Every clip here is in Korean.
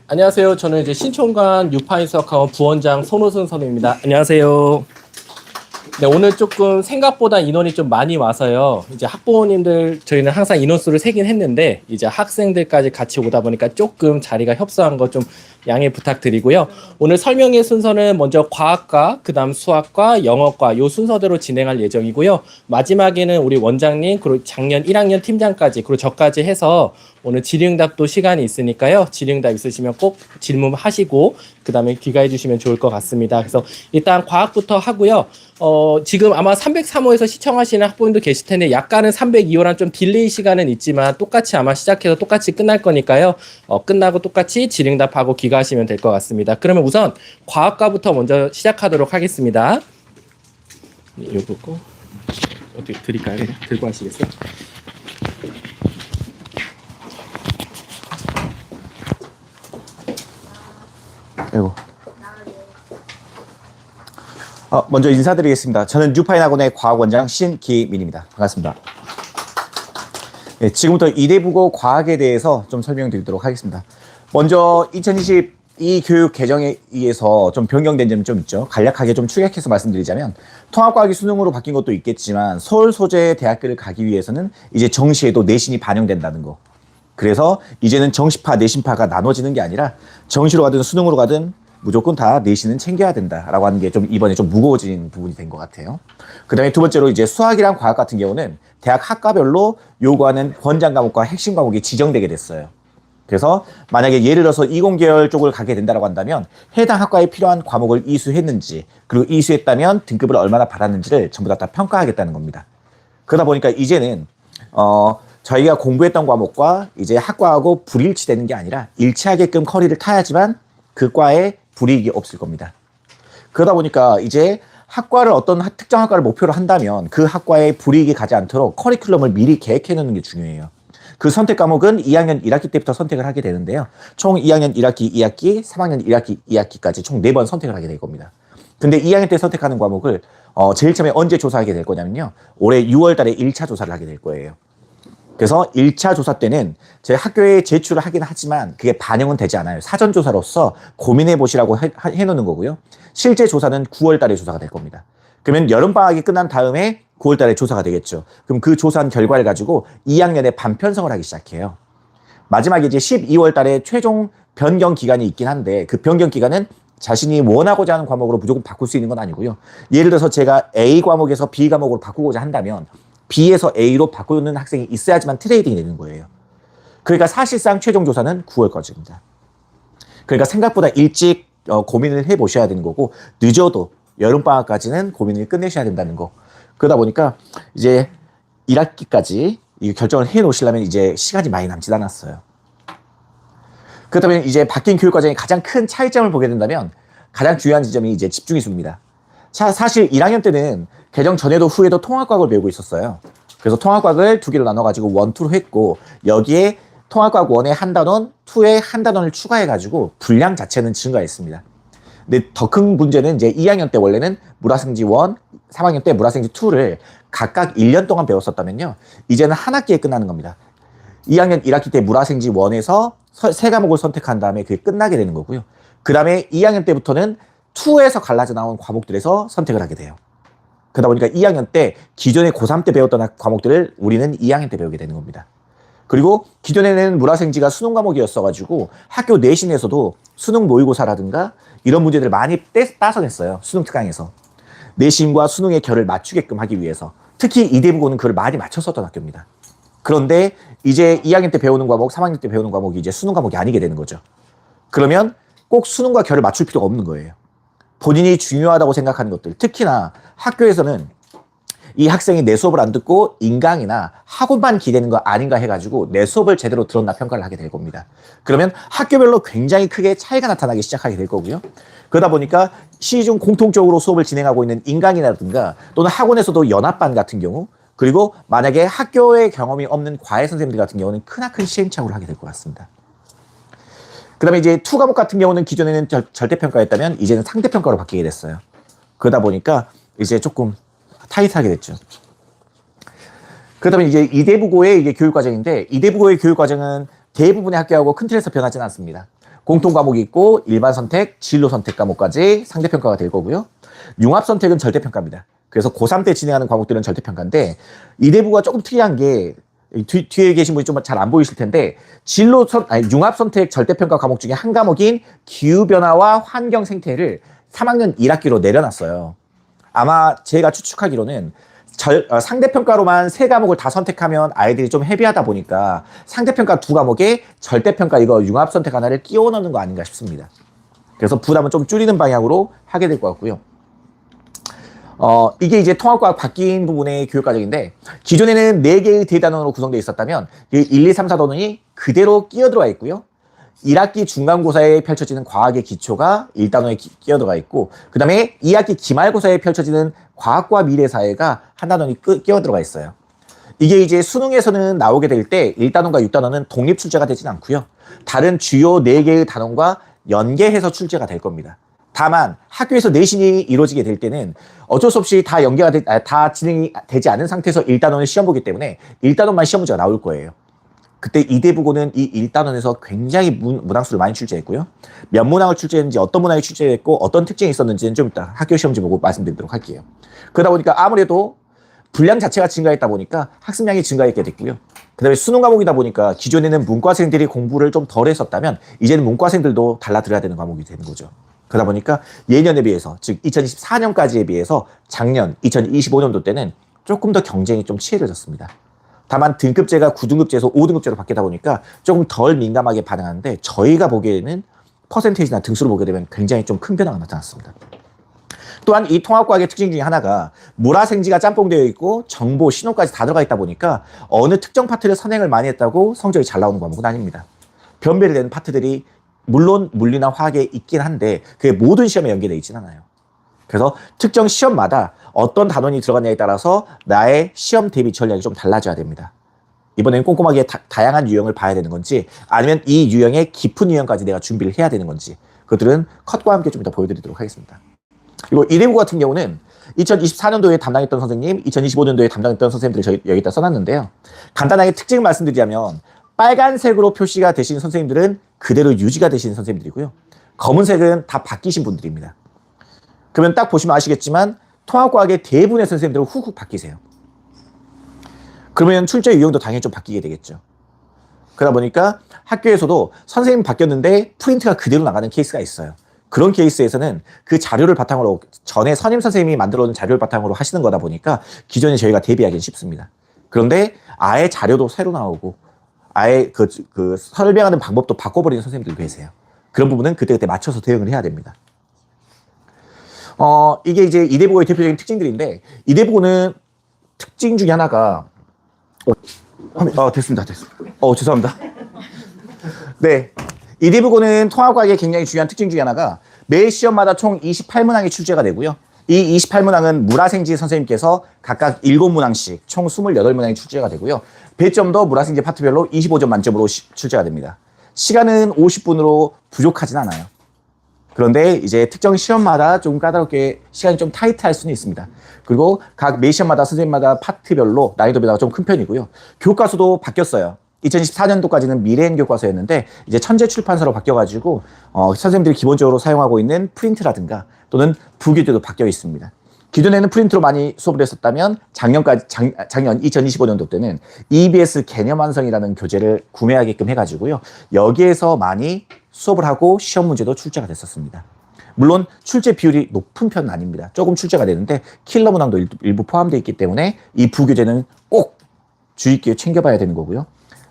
안녕하세요. 저는 이제 신촌관 유파인수학학원 부원장 손호순 선생님입니다. 안녕하세요. 네, 오늘 조금 생각보다 인원이 좀 많이 와서요. 이제 학부모님들 저희는 항상 인원수를 세긴 했는데 이제 학생들까지 같이 오다 보니까 조금 자리가 협소한 거 좀 양해 부탁드리고요. 오늘 설명의 순서는 먼저 과학과, 그다음 수학과, 영어과 요 순서대로 진행할 예정이고요. 마지막에는 우리 원장님 그리고 작년 1학년 팀장까지 그리고 저까지 해서 오늘 질의응답도 시간이 있으니까요. 질의응답 있으시면 꼭 질문하시고 그다음에 귀가해 주시면 좋을 것 같습니다. 그래서 일단 과학부터 하고요. 지금 아마 303호에서 시청하시는 학부모님도 계실 텐데 약간은 302호랑 좀 딜레이 시간은 있지만 똑같이 아마 시작해서 똑같이 끝날 거니까요. 끝나고 똑같이 질의응답하고 귀가하시면 될 것 같습니다. 그러면 우선 과학과부터 먼저 시작하도록 하겠습니다. 요거 거 어떻게 드릴까요? 그냥 들고 하시겠어요? 아이고. 먼저 인사드리겠습니다. 저는 뉴파인학원의 과학원장 신기민입니다. 반갑습니다. 네, 지금부터 이대국어 과학에 대해서 좀 설명드리도록 하겠습니다. 먼저 2022 교육 개정에 의해서 좀 변경된 점이 좀 있죠. 간략하게 좀 축약해서 말씀드리자면 통합과학이 수능으로 바뀐 것도 있겠지만 서울 소재 대학교를 가기 위해서는 이제 정시에도 내신이 반영된다는 거. 그래서 이제는 정시파, 내신파가 나눠지는 게 아니라 정시로 가든 수능으로 가든 무조건 다 내신은 챙겨야 된다라고 하는 게 좀 이번에 좀 무거워진 부분이 된 것 같아요. 그 다음에 두 번째로 이제 수학이랑 과학 같은 경우는 대학 학과별로 요구하는 권장 과목과 핵심 과목이 지정되게 됐어요. 그래서 만약에 예를 들어서 이공계열 쪽을 가게 된다고 한다면 해당 학과에 필요한 과목을 이수했는지 그리고 이수했다면 등급을 얼마나 받았는지를 전부 다 평가하겠다는 겁니다. 그러다 보니까 이제는 저희가 공부했던 과목과 이제 학과하고 불일치되는 게 아니라 일치하게끔 커리를 타야지만 그 과에 불이익이 없을 겁니다. 그러다 보니까 이제 학과를 어떤 특정 학과를 목표로 한다면 그 학과에 불이익이 가지 않도록 커리큘럼을 미리 계획해 놓는 게 중요해요. 그 선택 과목은 2학년 1학기 때부터 선택을 하게 되는데요. 총 2학년 1학기, 2학기, 3학년 1학기, 2학기까지 총 4번 선택을 하게 될 겁니다. 근데 2학년 때 선택하는 과목을 제일 처음에 언제 조사하게 될 거냐면요. 올해 6월 달에 1차 조사를 하게 될 거예요. 그래서 1차 조사 때는 저희 학교에 제출을 하긴 하지만 그게 반영은 되지 않아요. 사전조사로서 고민해 보시라고 해놓는 거고요. 실제 조사는 9월 달에 조사가 될 겁니다. 그러면 여름방학이 끝난 다음에 9월 달에 조사가 되겠죠. 그럼 그 조사한 결과를 가지고 2학년에 반편성을 하기 시작해요. 마지막에 이제 12월 달에 최종 변경 기간이 있긴 한데 그 변경 기간은 자신이 원하고자 하는 과목으로 무조건 바꿀 수 있는 건 아니고요. 예를 들어서 제가 A 과목에서 B 과목으로 바꾸고자 한다면 B에서 A로 바꾸는 학생이 있어야지만 트레이딩이 되는 거예요. 그러니까 사실상 최종 조사는 9월 거입니다. 그러니까 생각보다 일찍 고민을 해보셔야 되는 거고 늦어도 여름방학까지는 고민을 끝내셔야 된다는 거. 그러다 보니까 이제 1학기까지 결정을 해놓으시려면 이제 시간이 많이 남지 않았어요. 그렇다면 이제 바뀐 교육과정의 가장 큰 차이점을 보게 된다면 가장 중요한 지점이 이제 집중이수입니다. 사실 1학년 때는 개정 전에도 후에도 통합과학을 배우고 있었어요. 그래서 통합과학을 두 개로 나눠가지고 1, 2로 했고 여기에 통합과학 1에 한 단원, 2에 한 단원을 추가해가지고 분량 자체는 증가했습니다. 근데 더 큰 문제는 이제 2학년 때 원래는 물화생지 1, 3학년 때 물화생지 2를 각각 1년 동안 배웠었다면요. 이제는 한 학기에 끝나는 겁니다. 2학년 1학기 때 물화생지 1에서 세 과목을 선택한 다음에 그게 끝나게 되는 거고요. 그 다음에 2학년 때부터는 2에서 갈라져 나온 과목들에서 선택을 하게 돼요. 그러다 보니까 2학년 때 기존에 고3 때 배웠던 과목들을 우리는 2학년 때 배우게 되는 겁니다. 그리고 기존에는 물화생지가 수능 과목이었어가지고 학교 내신에서도 수능 모의고사라든가 이런 문제들을 많이 따서냈어요. 수능 특강에서. 내신과 수능의 결을 맞추게끔 하기 위해서. 특히 이대부고는 그걸 많이 맞췄었던 학교입니다. 그런데 이제 2학년 때 배우는 과목, 3학년 때 배우는 과목이 이제 수능 과목이 아니게 되는 거죠. 그러면 꼭 수능과 결을 맞출 필요가 없는 거예요. 본인이 중요하다고 생각하는 것들, 특히나 학교에서는 이 학생이 내 수업을 안 듣고 인강이나 학원만 기대는 거 아닌가 해가지고 내 수업을 제대로 들었나 평가를 하게 될 겁니다. 그러면 학교별로 굉장히 크게 차이가 나타나기 시작하게 될 거고요. 그러다 보니까 시중 공통적으로 수업을 진행하고 있는 인강이라든가 또는 학원에서도 연합반 같은 경우 그리고 만약에 학교에 경험이 없는 과외 선생님들 같은 경우는 크나큰 시행착오를 하게 될 것 같습니다. 그 다음에 이제 2 과목 같은 경우는 기존에는 절대평가였다면 이제는 상대평가로 바뀌게 됐어요. 그러다 보니까 이제 조금 타이트하게 됐죠. 그렇다면 이제 이대부고의 이게 교육과정인데 이대부고의 교육과정은 대부분의 학교하고 큰 틀에서 변하지는 않습니다. 공통 과목이 있고 일반 선택, 진로 선택 과목까지 상대평가가 될 거고요. 융합 선택은 절대평가입니다. 그래서 고3 때 진행하는 과목들은 절대평가인데 이대부가 조금 특이한 게 뒤에 계신 분이 좀 잘 안 보이실 텐데 융합 선택 절대평가 과목 중에 한 과목인 기후변화와 환경 생태를 3학년 1학기로 내려놨어요. 아마 제가 추측하기로는 상대평가로만 3과목을 다 선택하면 아이들이 좀 헤비하다 보니까 상대평가 2과목에 절대평가 이거 융합 선택 하나를 끼워 넣는 거 아닌가 싶습니다. 그래서 부담을 좀 줄이는 방향으로 하게 될 것 같고요. 이게 이제 통합과학 바뀐 부분의 교육과정인데 기존에는 4개의 대단원으로 구성되어 있었다면 1, 2, 3, 4단원이 그대로 끼어들어가 있고요. 1학기 중간고사에 펼쳐지는 과학의 기초가 1단원에 끼어들어가 있고 그 다음에 2학기 기말고사에 펼쳐지는 과학과 미래사회가 한 단원이 끼어들어가 있어요. 이게 이제 수능에서는 나오게 될 때 1단원과 6단원은 독립 출제가 되진 않고요. 다른 주요 4개의 단원과 연계해서 출제가 될 겁니다. 다만 학교에서 내신이 이루어지게 될 때는 어쩔 수 없이 다 진행이 되지 않은 상태에서 1단원을 시험 보기 때문에 1단원만 시험 문제가 나올 거예요. 그때 이대부고는 이 1단원에서 굉장히 문항수를 많이 출제했고요. 몇 문항을 출제했는지 어떤 문항이 출제했고 어떤 특징이 있었는지는 좀 이따 학교 시험지 보고 말씀드리도록 할게요. 그러다 보니까 아무래도 분량 자체가 증가했다 보니까 학습량이 증가했게 됐고요. 그 다음에 수능 과목이다 보니까 기존에는 문과생들이 공부를 좀 덜 했었다면 이제는 문과생들도 달라들어야 되는 과목이 되는 거죠. 그러다 보니까 예년에 비해서 즉 2024년까지에 비해서 작년 2025년도 때는 조금 더 경쟁이 좀 치열해졌습니다. 다만 등급제가 9등급제에서 5등급제로 바뀌다 보니까 조금 덜 민감하게 반응하는데 저희가 보기에는 퍼센테이지나 등수를 보게 되면 굉장히 좀 큰 변화가 나타났습니다. 또한 이 통합과학의 특징 중에 하나가 물화생지가 짬뽕되어 있고 정보, 신호까지 다 들어가 있다 보니까 어느 특정 파트를 선행을 많이 했다고 성적이 잘 나오는 과목은 아닙니다. 변별이 되는 파트들이 물론 물리나 화학에 있긴 한데 그게 모든 시험에 연계되어 있진 않아요. 그래서 특정 시험마다 어떤 단원이 들어갔냐에 따라서 나의 시험 대비 전략이 좀 달라져야 됩니다. 이번에는 꼼꼼하게 다양한 유형을 봐야 되는 건지 아니면 이 유형의 깊은 유형까지 내가 준비를 해야 되는 건지 그것들은 컷과 함께 좀 이따 보여드리도록 하겠습니다. 그리고 이대부 같은 경우는 2024년도에 담당했던 선생님, 2025년도에 담당했던 선생님들을 저희 여기다 써놨는데요. 간단하게 특징을 말씀드리자면 빨간색으로 표시가 되신 선생님들은 그대로 유지가 되신 선생님들이고요. 검은색은 다 바뀌신 분들입니다. 그러면 딱 보시면 아시겠지만 통합과학의 대부분의 선생님들은 훅훅 바뀌세요. 그러면 출제 유형도 당연히 좀 바뀌게 되겠죠. 그러다 보니까 학교에서도 선생님 바뀌었는데 프린트가 그대로 나가는 케이스가 있어요. 그런 케이스에서는 그 자료를 바탕으로 전에 선임 선생님이 만들어 놓은 자료를 바탕으로 하시는 거다 보니까 기존에 저희가 대비하기는 쉽습니다. 그런데 아예 자료도 새로 나오고 아예 그 설명하는 방법도 바꿔버리는 선생님들도 계세요. 그런 부분은 그때그때 맞춰서 대응을 해야 됩니다. 이게 이제 이대보고의 대표적인 특징들인데 이대보고는 특징 중에 하나가 됐습니다. 죄송합니다. 네. 이대부고는 통합과학의 굉장히 중요한 특징 중에 하나가 매 시험마다 총 28문항이 출제가 되고요. 이 28문항은 물화생지 선생님께서 각각 7문항씩 총 28문항이 출제가 되고요. 배점도 물화생지 파트별로 25점 만점으로 출제가 됩니다. 시간은 50분으로 부족하진 않아요. 그런데 이제 특정 시험마다 좀 까다롭게 시간이 좀 타이트할 수는 있습니다. 그리고 각 매 시험마다 선생님마다 파트별로 난이도 변화가 좀 큰 편이고요. 교과서도 바뀌었어요. 2014년도까지는 미래엔 교과서였는데 이제 천재 출판사로 바뀌어가지고 선생님들이 기본적으로 사용하고 있는 프린트라든가 또는 부교재도 바뀌어 있습니다. 기존에는 프린트로 많이 수업을 했었다면 작년 2025년도 때는 EBS 개념 완성이라는 교재를 구매하게끔 해가지고요. 여기에서 많이 수업을 하고 시험 문제도 출제가 됐었습니다. 물론 출제 비율이 높은 편은 아닙니다. 조금 출제가 되는데 킬러 문항도 일부 포함되어 있기 때문에 이 부교재는 꼭 주의 깊게 챙겨봐야 되는 거고요.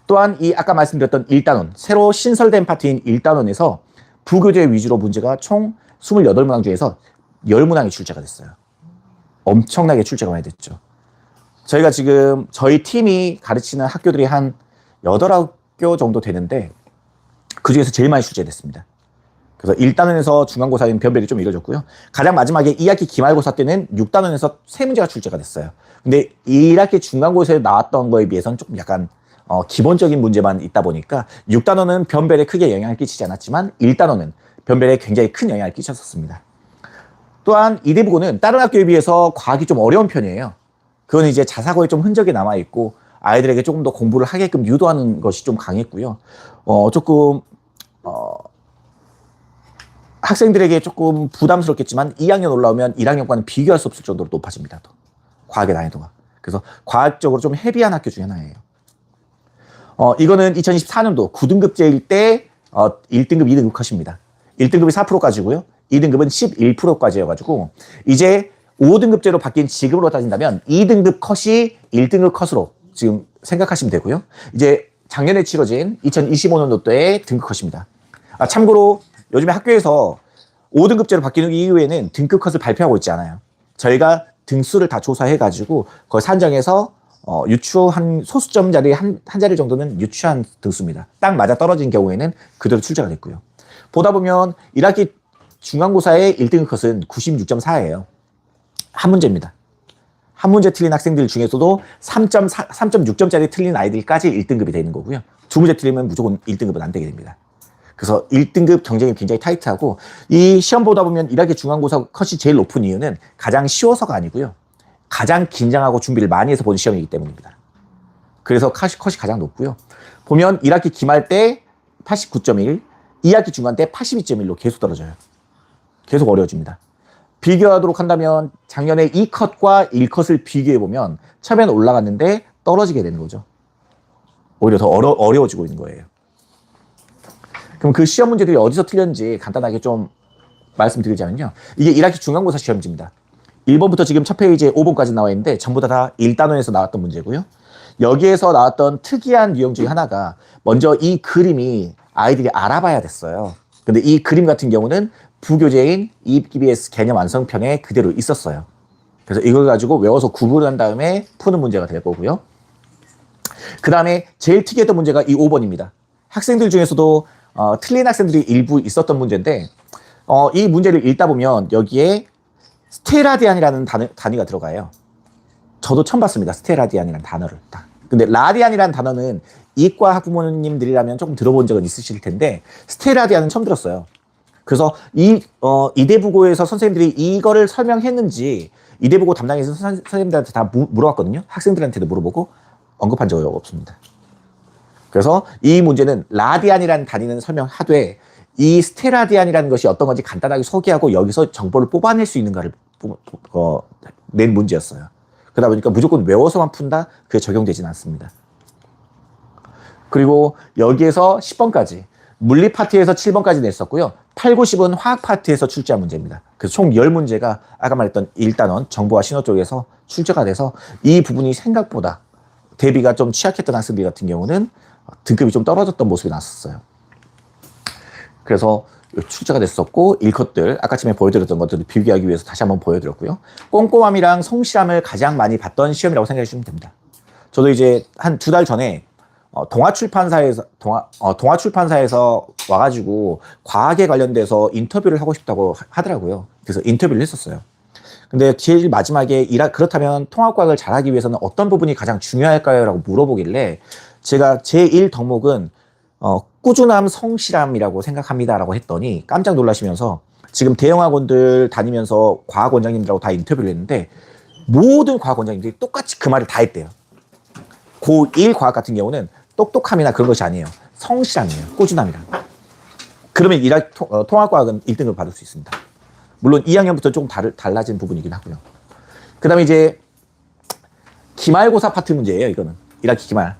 또한 이 아까 말씀드렸던 1단원, 새로 신설된 파트인 1단원에서 부교재 위주로 문제가 총 28문항 중에서 10문항이 출제가 됐어요. 엄청나게 출제가 많이 됐죠. 저희가 지금 저희 팀이 가르치는 학교들이 한 8학교 정도 되는데 그중에서 제일 많이 출제됐습니다. 그래서 1단원에서 중간고사인 변별이 좀 이루어졌고요. 가장 마지막에 2학기 기말고사 때는 6단원에서 3문제가 출제가 됐어요. 근데 1학기 중간고사에 나왔던 거에 비해서는 조금 약간 기본적인 문제만 있다 보니까 6단원은 변별에 크게 영향을 끼치지 않았지만 1단원은 변별에 굉장히 큰 영향을 끼쳤었습니다. 또한 이대부고는 다른 학교에 비해서 과학이 좀 어려운 편이에요. 그건 이제 자사고에 좀 흔적이 남아있고 아이들에게 조금 더 공부를 하게끔 유도하는 것이 좀 강했고요. 조금 학생들에게 조금 부담스럽겠지만 2학년 올라오면 1학년과는 비교할 수 없을 정도로 높아집니다. 또. 과학의 난이도가. 그래서 과학적으로 좀 헤비한 학교 중에 하나예요. 이거는 2024년도 9등급제일 때 1등급, 2등급 컷입니다. 1등급이 4%까지고요. 2등급은 11%까지여가지고 이제 5등급제로 바뀐 지금으로 따진다면 2등급 컷이 1등급 컷으로 지금 생각하시면 되고요. 이제 작년에 치러진 2025년도에 등급 컷입니다. 참고로 요즘에 학교에서 5등급제로 바뀌는 이후에는 등급 컷을 발표하고 있지 않아요. 저희가 등수를 다 조사해가지고 그걸 산정해서 유추한 소수점짜리 한 자리 정도는 유추한 등수입니다. 딱 맞아 떨어진 경우에는 그대로 출제가 됐고요. 보다 보면 1학기 중간고사의 1등급 컷은 96.4예요. 한 문제입니다. 한 문제 틀린 학생들 중에서도 3.6점짜리 틀린 아이들까지 1등급이 되는 거고요. 두 문제 틀리면 무조건 1등급은 안 되게 됩니다. 그래서 1등급 경쟁이 굉장히 타이트하고 이 시험 보다 보면 1학기 중간고사 컷이 제일 높은 이유는 가장 쉬워서가 아니고요. 가장 긴장하고 준비를 많이 해서 본 시험이기 때문입니다. 그래서 컷이 가장 높고요. 보면 1학기 기말 때 89.1, 2학기 중간 때 82.1로 계속 떨어져요. 계속 어려워집니다. 비교하도록 한다면 작년에 2컷과 1컷을 비교해보면 처음에는 올라갔는데 떨어지게 되는 거죠. 오히려 더 어려워지고 있는 거예요. 그럼 그 시험 문제들이 어디서 틀렸는지 간단하게 좀 말씀드리자면요. 이게 1학기 중간고사 시험지입니다. 1번부터 지금 첫 페이지에 5번까지 나와 있는데 전부 다 1단원에서 나왔던 문제고요. 여기에서 나왔던 특이한 유형 중에 하나가 먼저 이 그림이 아이들이 알아봐야 됐어요. 근데 이 그림 같은 경우는 부교재인 EBS 개념 완성편에 그대로 있었어요. 그래서 이걸 가지고 외워서 구분한 다음에 푸는 문제가 될 거고요. 그 다음에 제일 특이했던 문제가 이 5번입니다. 학생들 중에서도 틀린 학생들이 일부 있었던 문제인데 이 문제를 읽다 보면 여기에 스테라디안이라는 단위가 들어가요. 저도 처음 봤습니다. 스테라디안이라는 단어를. 근데 라디안이라는 단어는 이과 학부모님들이라면 조금 들어본 적은 있으실 텐데 스테라디안은 처음 들었어요. 그래서 이대부고에서 선생님들이 이거를 설명했는지 이대부고 담당해서 선생님들한테 다 물어봤거든요. 학생들한테도 물어보고 언급한 적이 없습니다. 그래서 이 문제는 라디안이라는 단위는 설명하되 이 스테라디안이라는 것이 어떤 건지 간단하게 소개하고 여기서 정보를 뽑아낼 수 있는가를 낸 문제였어요. 그러다 보니까 무조건 외워서만 푼다? 그게 적용되지는 않습니다. 그리고 여기에서 10번까지 물리 파트에서 7번까지 냈었고요. 8, 9, 10은 화학 파트에서 출제한 문제입니다. 그래서 총 10문제가 아까 말했던 1단원 정보와 신호 쪽에서 출제가 돼서 이 부분이 생각보다 대비가 좀 취약했던 학생들 같은 경우는 등급이 좀 떨어졌던 모습이 나왔었어요. 그래서 출제가 됐었고 1컷들 아까 전에 보여드렸던 것들을 비교하기 위해서 다시 한번 보여드렸고요. 꼼꼼함이랑 성실함을 가장 많이 봤던 시험이라고 생각해 주시면 됩니다. 저도 이제 한 2달 전에 동아출판사에서 와가지고 과학에 관련돼서 인터뷰를 하고 싶다고 하더라고요. 그래서 인터뷰를 했었어요. 근데 제일 마지막에 그렇다면 통합과학을 잘하기 위해서는 어떤 부분이 가장 중요할까요? 라고 물어보길래 제가 제1 덕목은 꾸준함, 성실함이라고 생각합니다라고 했더니 깜짝 놀라시면서 지금 대형학원들 다니면서 과학원장님들하고 다 인터뷰를 했는데 모든 과학원장님들이 똑같이 그 말을 다 했대요. 고1 과학 같은 경우는 똑똑함이나 그런 것이 아니에요. 성실함이에요. 꾸준함이랑. 그러면 통합과학은 1등을 받을 수 있습니다. 물론 2학년부터 조금 달라진 부분이긴 하고요. 그 다음에 이제 기말고사 파트 문제예요. 이거는 1학기 기말.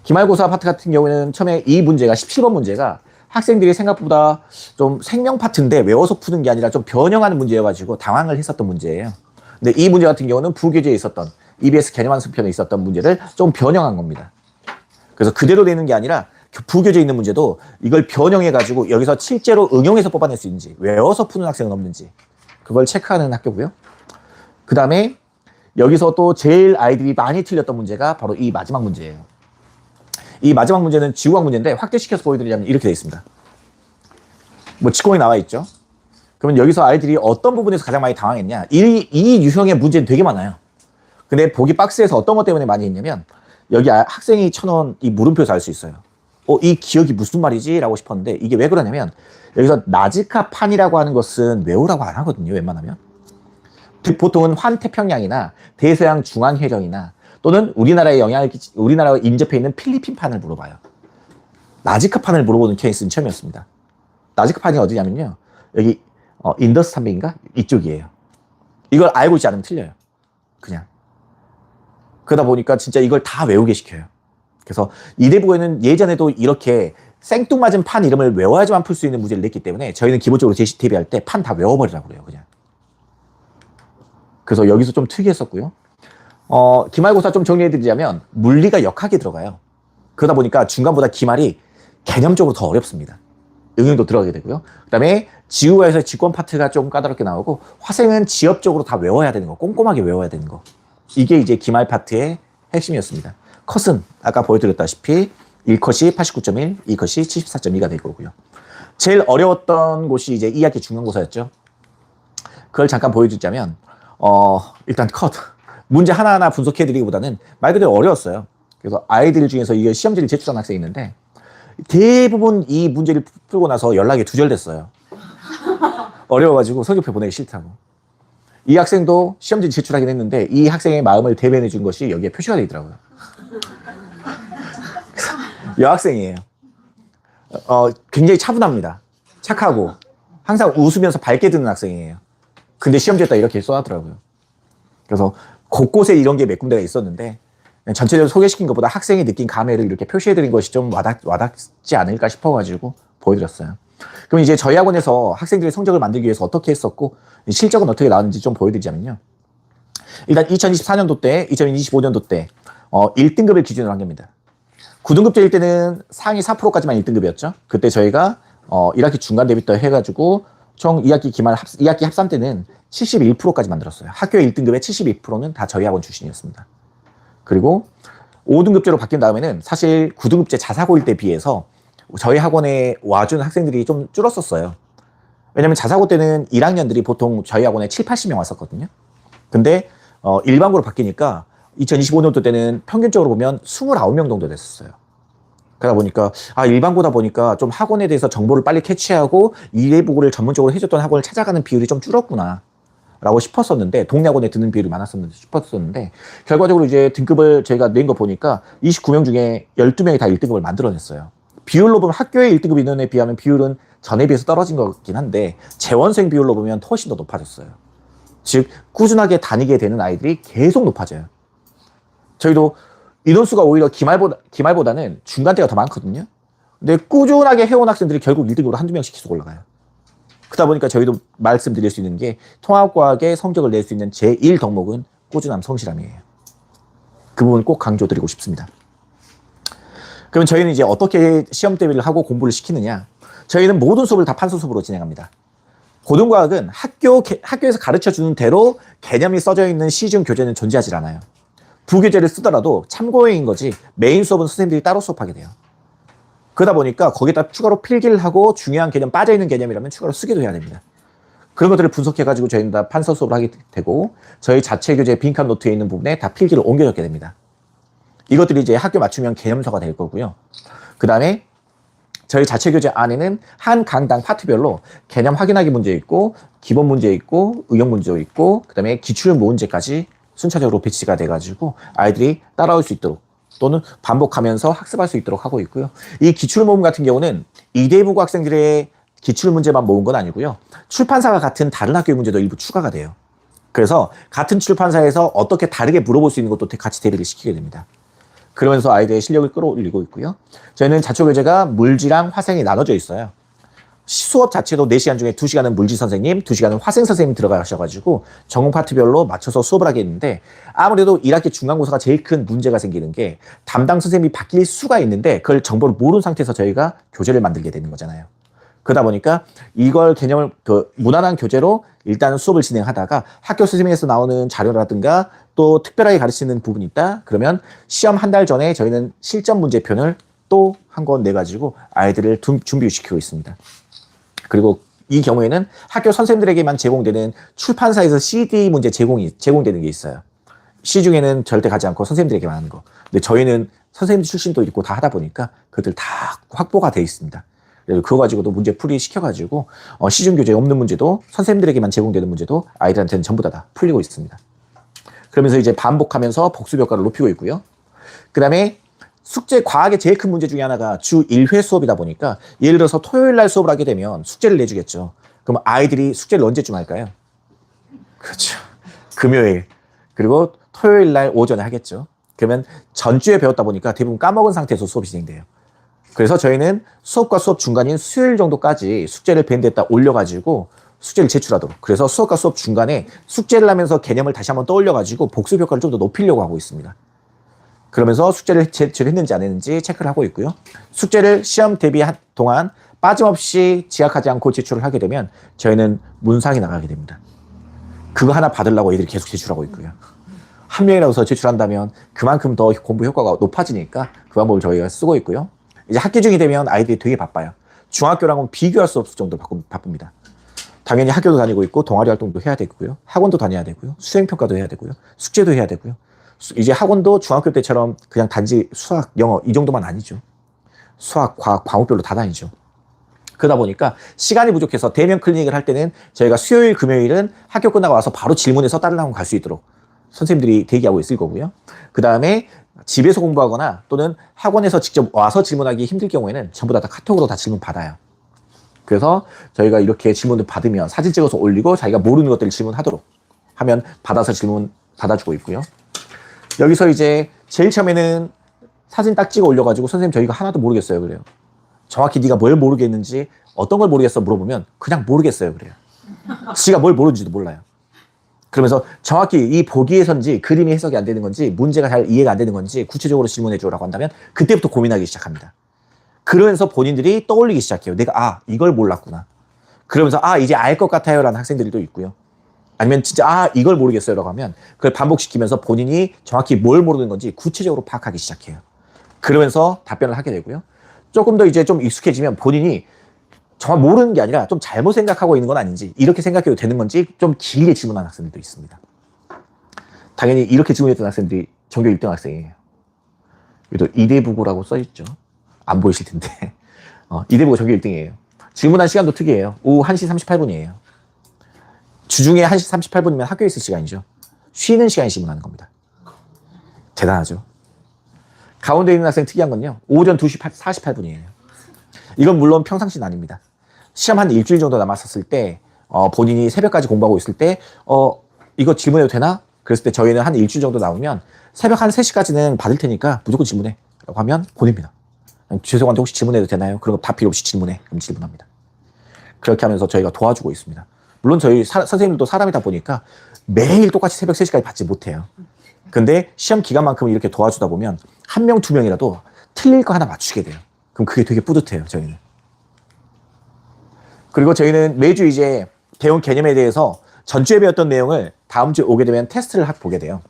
기말고사 파트 같은 경우에는 처음에 이 문제가 17번 문제가 학생들이 생각보다 좀 생명 파트인데 외워서 푸는 게 아니라 좀 변형하는 문제여가지고 당황을 했었던 문제예요. 근데 이 문제 같은 경우는 부교재에 있었던 EBS 개념 완성편에 있었던 문제를 좀 변형한 겁니다. 그래서 그대로 되는 게 아니라 부교재에 있는 문제도 이걸 변형해가지고 여기서 실제로 응용해서 뽑아낼 수 있는지 외워서 푸는 학생은 없는지 그걸 체크하는 학교고요. 그 다음에 여기서 또 제일 아이들이 많이 틀렸던 문제가 바로 이 마지막 문제예요. 이 마지막 문제는 지구과학 문제인데 확대시켜서 보여드리자면 이렇게 되어 있습니다. 뭐 직공이 나와 있죠. 그러면 여기서 아이들이 어떤 부분에서 가장 많이 당황했냐. 이 유형의 문제는 되게 많아요. 근데 보기 박스에서 어떤 것 때문에 많이 했냐면 여기 학생이 쳐놓은 이 물음표에서 알 수 있어요. 이 기억이 무슨 말이지? 라고 싶었는데 이게 왜 그러냐면 여기서 나즈카판이라고 하는 것은 외우라고 안 하거든요. 웬만하면. 보통은 환태평양이나 대서양 중앙해령이나 또는 우리나라에 우리나라와 인접해 있는 필리핀판을 물어봐요. 나즈카판을 물어보는 케이스는 처음이었습니다. 나즈카판이 어디냐면요. 여기 인더스 300인가? 이쪽이에요. 이걸 알고 있지 않으면 틀려요. 그냥. 그러다 보니까 진짜 이걸 다 외우게 시켜요. 그래서 이대부에는 예전에도 이렇게 생뚱맞은 판 이름을 외워야지만 풀 수 있는 문제를 냈기 때문에 저희는 기본적으로 제시 대비할 때 판 다 외워버리라고 그래요. 그냥. 그래서 여기서 좀 특이했었고요. 기말고사 좀 정리해드리자면 물리가 역학이 들어가요. 그러다 보니까 중간보다 기말이 개념적으로 더 어렵습니다. 응용도 들어가게 되고요. 그 다음에 지구과에서 직권 파트가 좀 까다롭게 나오고 화생은 지엽적으로 다 외워야 되는 거, 꼼꼼하게 외워야 되는 거. 이게 이제 기말 파트의 핵심이었습니다. 컷은 아까 보여드렸다시피 1컷이 89.1, 2컷이 74.2가 될 거고요. 제일 어려웠던 곳이 이제 2학기 중간고사였죠. 그걸 잠깐 보여드리자면 일단 컷. 문제 하나하나 분석해드리기보다는 말 그대로 어려웠어요. 그래서 아이들 중에서 이게 시험지를 제출한 학생이 있는데 대부분 이 문제를 풀고 나서 연락이 두절됐어요. 어려워가지고 성적표 보내기 싫다고. 이 학생도 시험지 제출하긴 했는데 이 학생의 마음을 대변해 준 것이 여기에 표시가 되어 있더라고요. 여학생이에요. 굉장히 차분합니다. 착하고 항상 웃으면서 밝게 듣는 학생이에요. 근데 시험지에다 이렇게 써놨더라고요. 그래서 곳곳에 이런 게 몇 군데가 있었는데 전체적으로 소개시킨 것보다 학생이 느낀 감회를 이렇게 표시해드린 것이 좀 와닿지 않을까 싶어가지고 보여드렸어요. 그럼 이제 저희 학원에서 학생들의 성적을 만들기 위해서 어떻게 했었고 실적은 어떻게 나왔는지 좀 보여드리자면요. 일단 2024년도 때, 2025년도 때 1등급을 기준으로 한 겁니다. 9등급제일 때는 상위 4%까지만 1등급이었죠. 그때 저희가 1학기 중간 대비부터 해가지고 총 2학기 합산 때는 71%까지 만들었어요. 학교의 1등급의 72%는 다 저희 학원 출신이었습니다. 그리고 5등급제로 바뀐 다음에는 사실 9등급제 자사고일 때 비해서 저희 학원에 와준 학생들이 좀 줄었었어요. 왜냐면 자사고 때는 1학년들이 보통 저희 학원에 7, 80명 왔었거든요. 근데 일반고로 바뀌니까 2025년도 때는 평균적으로 보면 29명 정도 됐었어요. 그러다 보니까 일반고다 보니까 좀 학원에 대해서 정보를 빨리 캐치하고 이대부고를 전문적으로 해줬던 학원을 찾아가는 비율이 좀 줄었구나 라고 싶었었는데 동네 학원에 듣는 비율이 많았었는데 싶었었는데 결과적으로 이제 등급을 저희가 낸 거 보니까 29명 중에 12명이 다 1등급을 만들어냈어요. 비율로 보면 학교에 1등급 인원에 비하면 비율은 전에 비해서 떨어진 거긴 한데 재원생 비율로 보면 훨씬 더 높아졌어요. 즉 꾸준하게 다니게 되는 아이들이 계속 높아져요. 저희도 인원수가 오히려 기말보다는 중간 때가 더 많거든요. 근데 꾸준하게 해온 학생들이 결국 1등급으로 한두 명씩 계속 올라가요. 그러다 보니까 저희도 말씀드릴 수 있는 게 통합과학의 성적을 낼 수 있는 제1 덕목은 꾸준함, 성실함이에요. 그 부분 꼭 강조드리고 싶습니다. 그러면 저희는 이제 어떻게 시험 대비를 하고 공부를 시키느냐? 저희는 모든 수업을 다 판서 수업으로 진행합니다. 고등과학은 학교에서 가르쳐주는 대로 개념이 써져 있는 시중 교재는 존재하지 않아요. 부교재를 쓰더라도 참고용인 거지 메인 수업은 선생님들이 따로 수업하게 돼요. 그러다 보니까 거기다 추가로 필기를 하고 중요한 개념, 빠져있는 개념이라면 추가로 쓰기도 해야 됩니다. 그런 것들을 분석해가지고 저희는 다 판서 수업을 하게 되고 저희 자체 교재 빈칸 노트에 있는 부분에 다 필기를 옮겨 적게 됩니다. 이것들이 이제 학교 맞춤형 개념서가 될 거고요. 그 다음에 저희 자체 교재 안에는 한 강당 파트별로 개념 확인하기 문제 있고 기본 문제 있고 응용 문제 있고 그 다음에 기출 문제까지 순차적으로 배치가 돼가지고 아이들이 따라올 수 있도록 또는 반복하면서 학습할 수 있도록 하고 있고요. 이 기출 모음 같은 경우는 이대부고 학생들의 기출 문제만 모은 건 아니고요. 출판사가 같은 다른 학교의 문제도 일부 추가가 돼요. 그래서 같은 출판사에서 어떻게 다르게 물어볼 수 있는 것도 같이 대비를 시키게 됩니다. 그러면서 아이들의 실력을 끌어올리고 있고요. 저희는 자초 교재가 물지랑 화생이 나눠져 있어요. 수업 자체도 4시간 중에 2시간은 물지 선생님, 2시간은 화생 선생님 들어가셔가지고 전공 파트별로 맞춰서 수업을 하게 했는데 아무래도 1학기 중간고사가 제일 큰 문제가 생기는 게 담당 선생님이 바뀔 수가 있는데 그걸 정보를 모르는 상태에서 저희가 교재를 만들게 되는 거잖아요. 그러다 보니까 이걸 개념을 무난한 교재로 일단은 수업을 진행하다가 학교 선생님에서 나오는 자료라든가 또 특별하게 가르치는 부분이 있다. 그러면 시험 한 달 전에 저희는 실전 문제편을 또 한 권 내가지고 아이들을 준비시키고 있습니다. 그리고 이 경우에는 학교 선생님들에게만 제공되는 출판사에서 CD 문제 제공되는 게 있어요. 시중에는 절대 가지 않고 선생님들에게만 하는 거. 근데 저희는 선생님 출신도 있고 다 하다 보니까 그들 다 확보가 돼 있습니다. 그래서 그거 가지고도 문제 풀이 시켜가지고 시중 교재에 없는 문제도 선생님들에게만 제공되는 문제도 아이들한테는 전부 다 풀리고 있습니다. 그러면서 이제 반복하면서 복습 효과를 높이고 있고요. 그 다음에 숙제 과학의 제일 큰 문제 중에 하나가 주 1회 수업이다 보니까 예를 들어서 토요일 날 수업을 하게 되면 숙제를 내주겠죠. 그럼 그럼 아이들이 숙제를 언제쯤 할까요? 그렇죠. 금요일. 그리고 토요일 날 오전에 하겠죠. 그러면 전주에 배웠다 보니까 대부분 까먹은 상태에서 수업이 진행돼요. 그래서 저희는 수업과 수업 중간인 수요일 정도까지 숙제를 밴드에다 올려가지고 숙제를 제출하도록. 그래서 수업과 수업 중간에 숙제를 하면서 개념을 다시 한번 떠올려가지고 복습 효과를 좀 더 높이려고 하고 있습니다. 그러면서 숙제를 제출했는지 안 했는지 체크를 하고 있고요. 숙제를 시험 대비 동안 빠짐없이 지각하지 않고 제출을 하게 되면 저희는 문상이 나가게 됩니다. 그거 하나 받으려고 애들이 계속 제출하고 있고요. 한 명이라도 더 제출한다면 그만큼 더 공부 효과가 높아지니까 그 방법을 저희가 쓰고 있고요. 이제 학기 중이 되면 아이들이 되게 바빠요. 중학교랑은 비교할 수 없을 정도로 바쁩니다. 당연히 학교도 다니고 있고 동아리 활동도 해야 되고요. 학원도 다녀야 되고요. 수행평가도 해야 되고요. 숙제도 해야 되고요. 이제 학원도 중학교 때처럼 그냥 단지 수학, 영어 이 정도만 아니죠. 수학, 과학, 과목별로 다 다니죠. 그러다 보니까 시간이 부족해서 대면 클리닉을 할 때는 저희가 수요일, 금요일은 학교 끝나고 와서 바로 질문해서 다른 학원 갈 수 있도록 선생님들이 대기하고 있을 거고요. 그 다음에 집에서 공부하거나 또는 학원에서 직접 와서 질문하기 힘들 경우에는 전부 다 카톡으로 다 질문 받아요. 그래서 저희가 이렇게 질문을 받으면 사진 찍어서 올리고 자기가 모르는 것들을 질문하도록 하면 받아서 질문 받아주고 있고요. 여기서 이제 제일 처음에는 사진 딱 찍어 올려가지고 선생님 저희가 하나도 모르겠어요 그래요. 정확히 네가 뭘 모르겠는지 어떤 걸 모르겠어 물어보면 그냥 모르겠어요 그래요. 지가 뭘 모르는지도 몰라요. 그러면서 정확히 이 보기에서인지 그림이 해석이 안 되는 건지 문제가 잘 이해가 안 되는 건지 구체적으로 질문해 주라고 한다면 그때부터 고민하기 시작합니다. 그러면서 본인들이 떠올리기 시작해요. 내가 이걸 몰랐구나. 그러면서 이제 알 것 같아요 라는 학생들도 있고요. 아니면 진짜 이걸 모르겠어요 라고 하면 그걸 반복시키면서 본인이 정확히 뭘 모르는 건지 구체적으로 파악하기 시작해요. 그러면서 답변을 하게 되고요. 조금 더 이제 좀 익숙해지면 본인이 정말 모르는 게 아니라 좀 잘못 생각하고 있는 건 아닌지 이렇게 생각해도 되는 건지 좀 길게 질문하는 학생들도 있습니다. 당연히 이렇게 질문했던 학생들이 전교 1등 학생이에요. 여기도 이대부고라고 써있죠. 안 보이실 텐데 이대부고 전교 1등이에요. 질문한 시간도 특이해요. 오후 1시 38분이에요. 주중에 1시 38분이면 학교에 있을 시간이죠. 쉬는 시간에 질문하는 겁니다. 대단하죠. 가운데 있는 학생 특이한 건요. 오전 2시 48분이에요. 이건 물론 평상시는 아닙니다. 시험 한 일주일 정도 남았었을 때 본인이 새벽까지 공부하고 있을 때 이거 질문해도 되나? 그랬을 때 저희는 한 일주일 정도 나오면 새벽 한 3시까지는 받을 테니까 무조건 질문해 라고 하면 보냅니다. 죄송한데 혹시 질문해도 되나요? 그런 거 다 필요 없이 질문해. 그럼 질문합니다. 그렇게 하면서 저희가 도와주고 있습니다. 물론 저희 선생님들도 사람이다 보니까 매일 똑같이 새벽 3시까지 받지 못해요. 근데 시험 기간만큼 이렇게 도와주다 보면 한 명, 두 명이라도 틀릴 거 하나 맞추게 돼요. 그럼 그게 되게 뿌듯해요, 저희는. 그리고 저희는 매주 이제 배운 개념에 대해서 전주에 배웠던 내용을 다음 주에 오게 되면 테스트를 보게 돼요.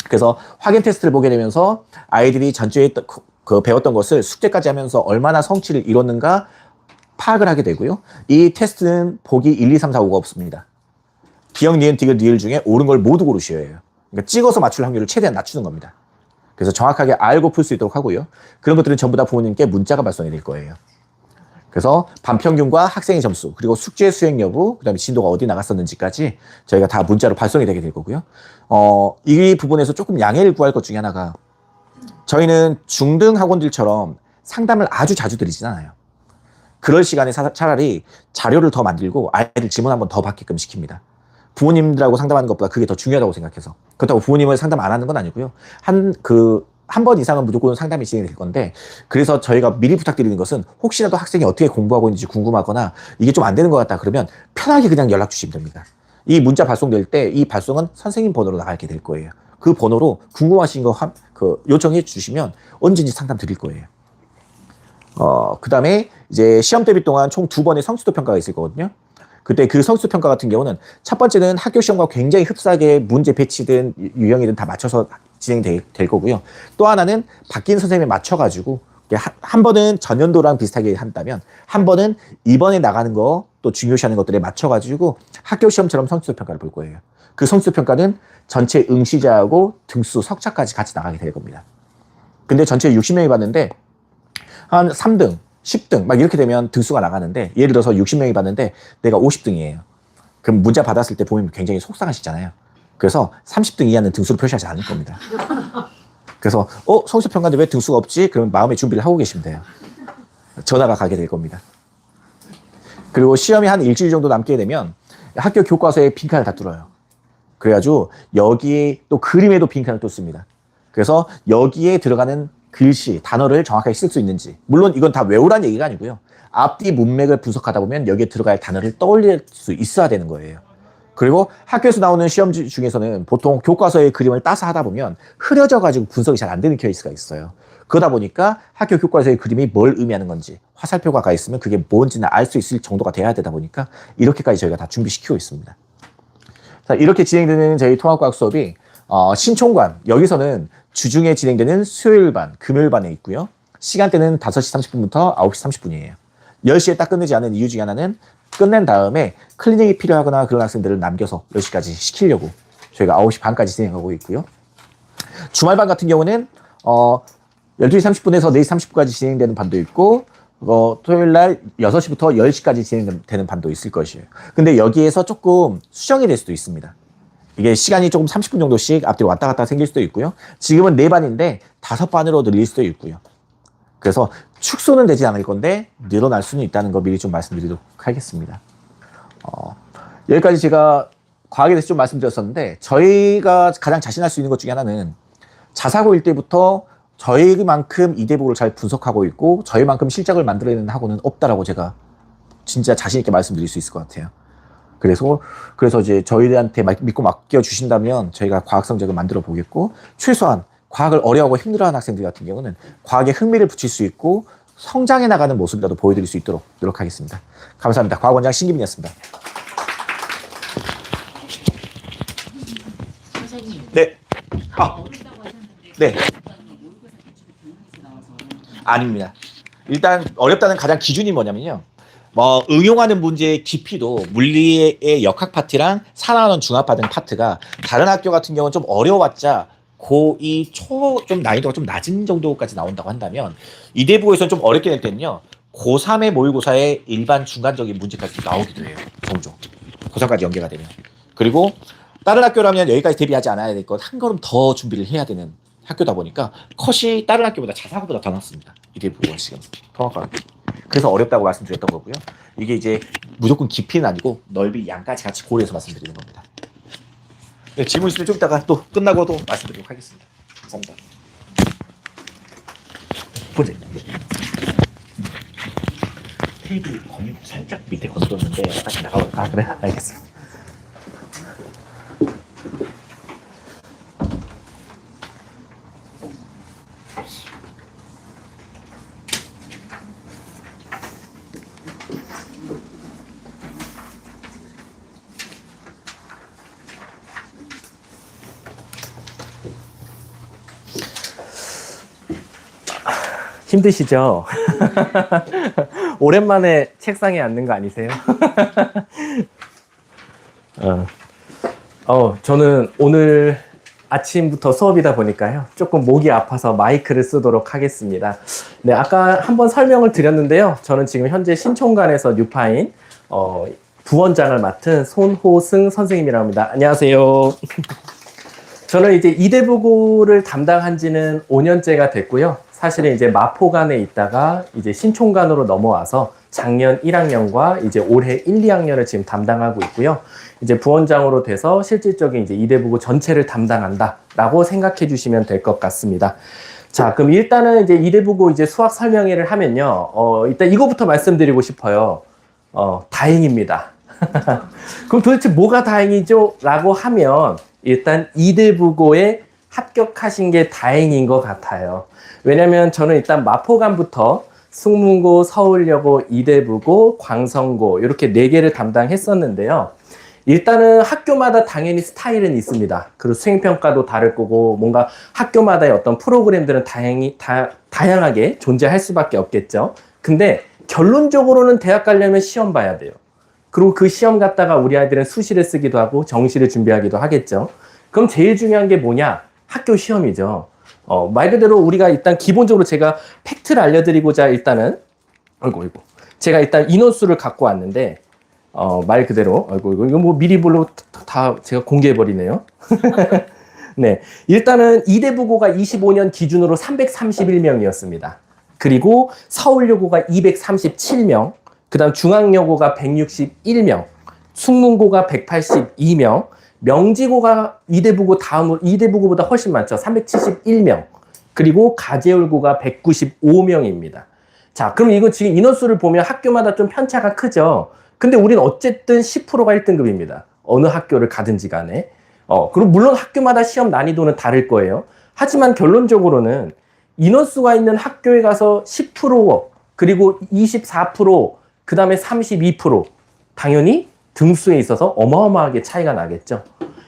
그래서 확인 테스트를 보게 되면서 아이들이 전주에 배웠던 것을 숙제까지 하면서 얼마나 성취를 이뤘는가 파악을 하게 되고요. 이 테스트는 보기 1, 2, 3, 4, 5가 없습니다. 기억, 니은, 디귿, 리을 중에 옳은 걸 모두 고르셔야 해요. 그러니까 찍어서 맞출 확률을 최대한 낮추는 겁니다. 그래서 정확하게 알고 풀 수 있도록 하고요. 그런 것들은 전부 다 부모님께 문자가 발송이 될 거예요. 그래서 반평균과 학생의 점수, 그리고 숙제 수행 여부, 그 다음에 진도가 어디 나갔었는지까지 저희가 다 문자로 발송이 되게 될 거고요. 이 부분에서 조금 양해를 구할 것 중에 하나가 저희는 중등 학원들처럼 상담을 아주 자주 드리진 않아요. 그럴 시간에 차라리 자료를 더 만들고 아이들 질문 한번 더 받게끔 시킵니다. 부모님들하고 상담하는 것보다 그게 더 중요하다고 생각해서. 그렇다고 부모님을 상담 안 하는 건 아니고요. 한 번 이상은 무조건 상담이 진행될 건데, 그래서 저희가 미리 부탁드리는 것은 혹시라도 학생이 어떻게 공부하고 있는지 궁금하거나 이게 좀 안 되는 것 같다 그러면 편하게 그냥 연락 주시면 됩니다. 이 문자 발송될 때 이 발송은 선생님 번호로 나가게 될 거예요. 그 번호로 궁금하신 거 요청해 주시면 언제든지 상담 드릴 거예요. 그 다음에 이제 시험 대비 동안 총 2번의 성취도 평가가 있을 거거든요. 그때 그 성취도 평가 같은 경우는 첫 번째는 학교 시험과 굉장히 흡사하게 문제 배치든 유형이든 다 맞춰서 진행될 거고요. 또 하나는 바뀐 선생님에 맞춰가지고 한 번은 전년도랑 비슷하게 한다면 한 번은 이번에 나가는 거 또 중요시하는 것들에 맞춰가지고 학교 시험처럼 성취도 평가를 볼 거예요. 그 성취도 평가는 전체 응시자하고 등수 석차까지 같이 나가게 될 겁니다. 근데 전체 60명이 봤는데 한 3등, 10등 막 이렇게 되면 등수가 나가는데 예를 들어서 60명이 봤는데 내가 50등이에요. 그럼 문자 받았을 때 보면 굉장히 속상하시잖아요. 그래서 30등 이하는 등수를 표시하지 않을 겁니다. 그래서 성취도 평가인데 왜 등수가 없지? 그러면 마음의 준비를 하고 계시면 돼요. 전화가 가게 될 겁니다. 그리고 시험이 한 일주일 정도 남게 되면 학교 교과서에 빈칸을 다 뚫어요. 그래가지고 여기에 또 그림에도 빈칸을 뚫습니다. 그래서 여기에 들어가는 글씨, 단어를 정확하게 쓸 수 있는지, 물론 이건 다 외우란 얘기가 아니고요. 앞뒤 문맥을 분석하다 보면 여기에 들어갈 단어를 떠올릴 수 있어야 되는 거예요. 그리고 학교에서 나오는 시험 중에서는 보통 교과서의 그림을 따서 하다 보면 흐려져가지고 분석이 잘 안 되는 케이스가 있어요. 그러다 보니까 학교 교과서의 그림이 뭘 의미하는 건지, 화살표가 가 있으면 그게 뭔지는 알 수 있을 정도가 돼야 되다 보니까 이렇게까지 저희가 다 준비시키고 있습니다. 자, 이렇게 진행되는 저희 통합과학 수업이 신촌관, 여기서는 주중에 진행되는 수요일반, 금요일반에 있고요. 시간대는 5시 30분부터 9시 30분이에요. 10시에 딱 끝내지 않은 이유 중에 하나는 끝낸 다음에 클리닉이 필요하거나 그런 학생들을 남겨서 10시까지 시키려고 저희가 9시 반까지 진행하고 있고요. 주말반 같은 경우는 12시 30분에서 4시 30분까지 진행되는 반도 있고 토요일 날 6시부터 10시까지 진행되는 반도 있을 것이에요. 근데 여기에서 조금 수정이 될 수도 있습니다. 이게 시간이 조금 30분 정도씩 앞뒤로 왔다 갔다 생길 수도 있고요. 지금은 4반인데 5반으로 늘릴 수도 있고요. 그래서 축소는 되지 않을 건데 늘어날 수는 있다는 거 미리 좀 말씀드리도록 하겠습니다. 여기까지 제가 과학에 대해서 좀 말씀드렸었는데 저희가 가장 자신할 수 있는 것 중에 하나는 자사고일 때부터 저희만큼 이대복을 잘 분석하고 있고 저희만큼 실적을 만들어내는 학원은 없다라고 제가 진짜 자신 있게 말씀드릴 수 있을 것 같아요. 그래서 이제 저희한테 믿고 맡겨주신다면 저희가 과학 성적을 만들어 보겠고 최소한 과학을 어려워하고 힘들어하는 학생들 같은 경우는 과학에 흥미를 붙일 수 있고 성장해 나가는 모습이라도 보여드릴 수 있도록 노력하겠습니다. 감사합니다. 과학원장 신기민이었습니다. 네. 네. 아닙니다. 일단 어렵다는 가장 기준이 뭐냐면요. 응용하는 문제의 깊이도 물리의 역학 파트랑 산학원 중학파등 파트가 다른 학교 같은 경우는 좀 어려웠자 고2 초 좀 난이도가 좀 낮은 정도까지 나온다고 한다면 이대부에서는 좀 어렵게 될 때는요. 고3의 모의고사에 일반 중간적인 문제까지 나오기도 해요. 종종. 고3까지 연계가 되면. 그리고 다른 학교라면 여기까지 대비하지 않아야 될 것 한 걸음 더 준비를 해야 되는 학교다 보니까 컷이 다른 학교보다 자사고보다 더 낮습니다. 이대부가 지금 통합과학. 그래서 어렵다고 말씀드렸던 거고요. 이게 이제 무조건 깊이는 아니고 넓이 양까지 같이 고려해서 말씀드리는 겁니다. 네, 질문 있으면 좀 이따가 또 끝나고도 말씀드리도록 하겠습니다. 감사합니다. 보세요. 테이블 살짝 밑에 건드렸는데 다시 나가볼까? 아, 그래? 알겠습니다. 힘드시죠? 오랜만에 책상에 앉는 거 아니세요? 저는 오늘 아침부터 수업이다 보니까요. 조금 목이 아파서 마이크를 쓰도록 하겠습니다. 네, 아까 한번 설명을 드렸는데요. 저는 지금 현재 신촌관에서 뉴파인 부원장을 맡은 손호승 선생님이라고 합니다. 안녕하세요. 저는 이제 이대부고를 담당한 지는 5년째가 됐고요. 사실은 이제 마포관에 있다가 이제 신촌관으로 넘어와서 작년 1학년과 이제 올해 1, 2학년을 지금 담당하고 있고요. 이제 부원장으로 돼서 실질적인 이제 이대부고 전체를 담당한다라고 생각해 주시면 될 것 같습니다. 자, 그럼 일단은 이제 이대부고 이제 수학 설명회를 하면요. 일단 이거부터 말씀드리고 싶어요. 다행입니다. 그럼 도대체 뭐가 다행이죠? 라고 하면 일단 이대부고에 합격하신 게 다행인 것 같아요. 왜냐면 저는 일단 마포관부터 승문고, 서울여고, 이대부고, 광성고 이렇게 4개를 담당했었는데요. 일단은 학교마다 당연히 스타일은 있습니다. 그리고 수행평가도 다를 거고 뭔가 학교마다의 어떤 프로그램들은 다양하게 존재할 수밖에 없겠죠. 근데 결론적으로는 대학 가려면 시험 봐야 돼요. 그리고 그 시험 갔다가 우리 아이들은 수시를 쓰기도 하고 정시를 준비하기도 하겠죠. 그럼 제일 중요한 게 뭐냐? 학교 시험이죠. 말 그대로 우리가 일단 기본적으로 제가 팩트를 알려드리고자 일단은 제가 일단 인원수를 갖고 왔는데 말 그대로 이거 뭐 미리 물로 다 제가 공개해버리네요. 네, 일단은 이대부고가 25년 기준으로 331명이었습니다. 그리고 서울여고가 237명, 그다음 중앙여고가 161명, 숭문고가 182명, 명지고가 이대부고 다음으로 이대부고보다 훨씬 많죠. 371명. 그리고 가제울고가 195명입니다. 자, 그럼 이거 지금 인원수를 보면 학교마다 좀 편차가 크죠. 근데 우린 어쨌든 10%가 1등급입니다. 어느 학교를 가든지 간에. 그리고 물론 학교마다 시험 난이도는 다를 거예요. 하지만 결론적으로는 인원수가 있는 학교에 가서 10%, 그리고 24%, 그 다음에 32%, 당연히 등수에 있어서 어마어마하게 차이가 나겠죠.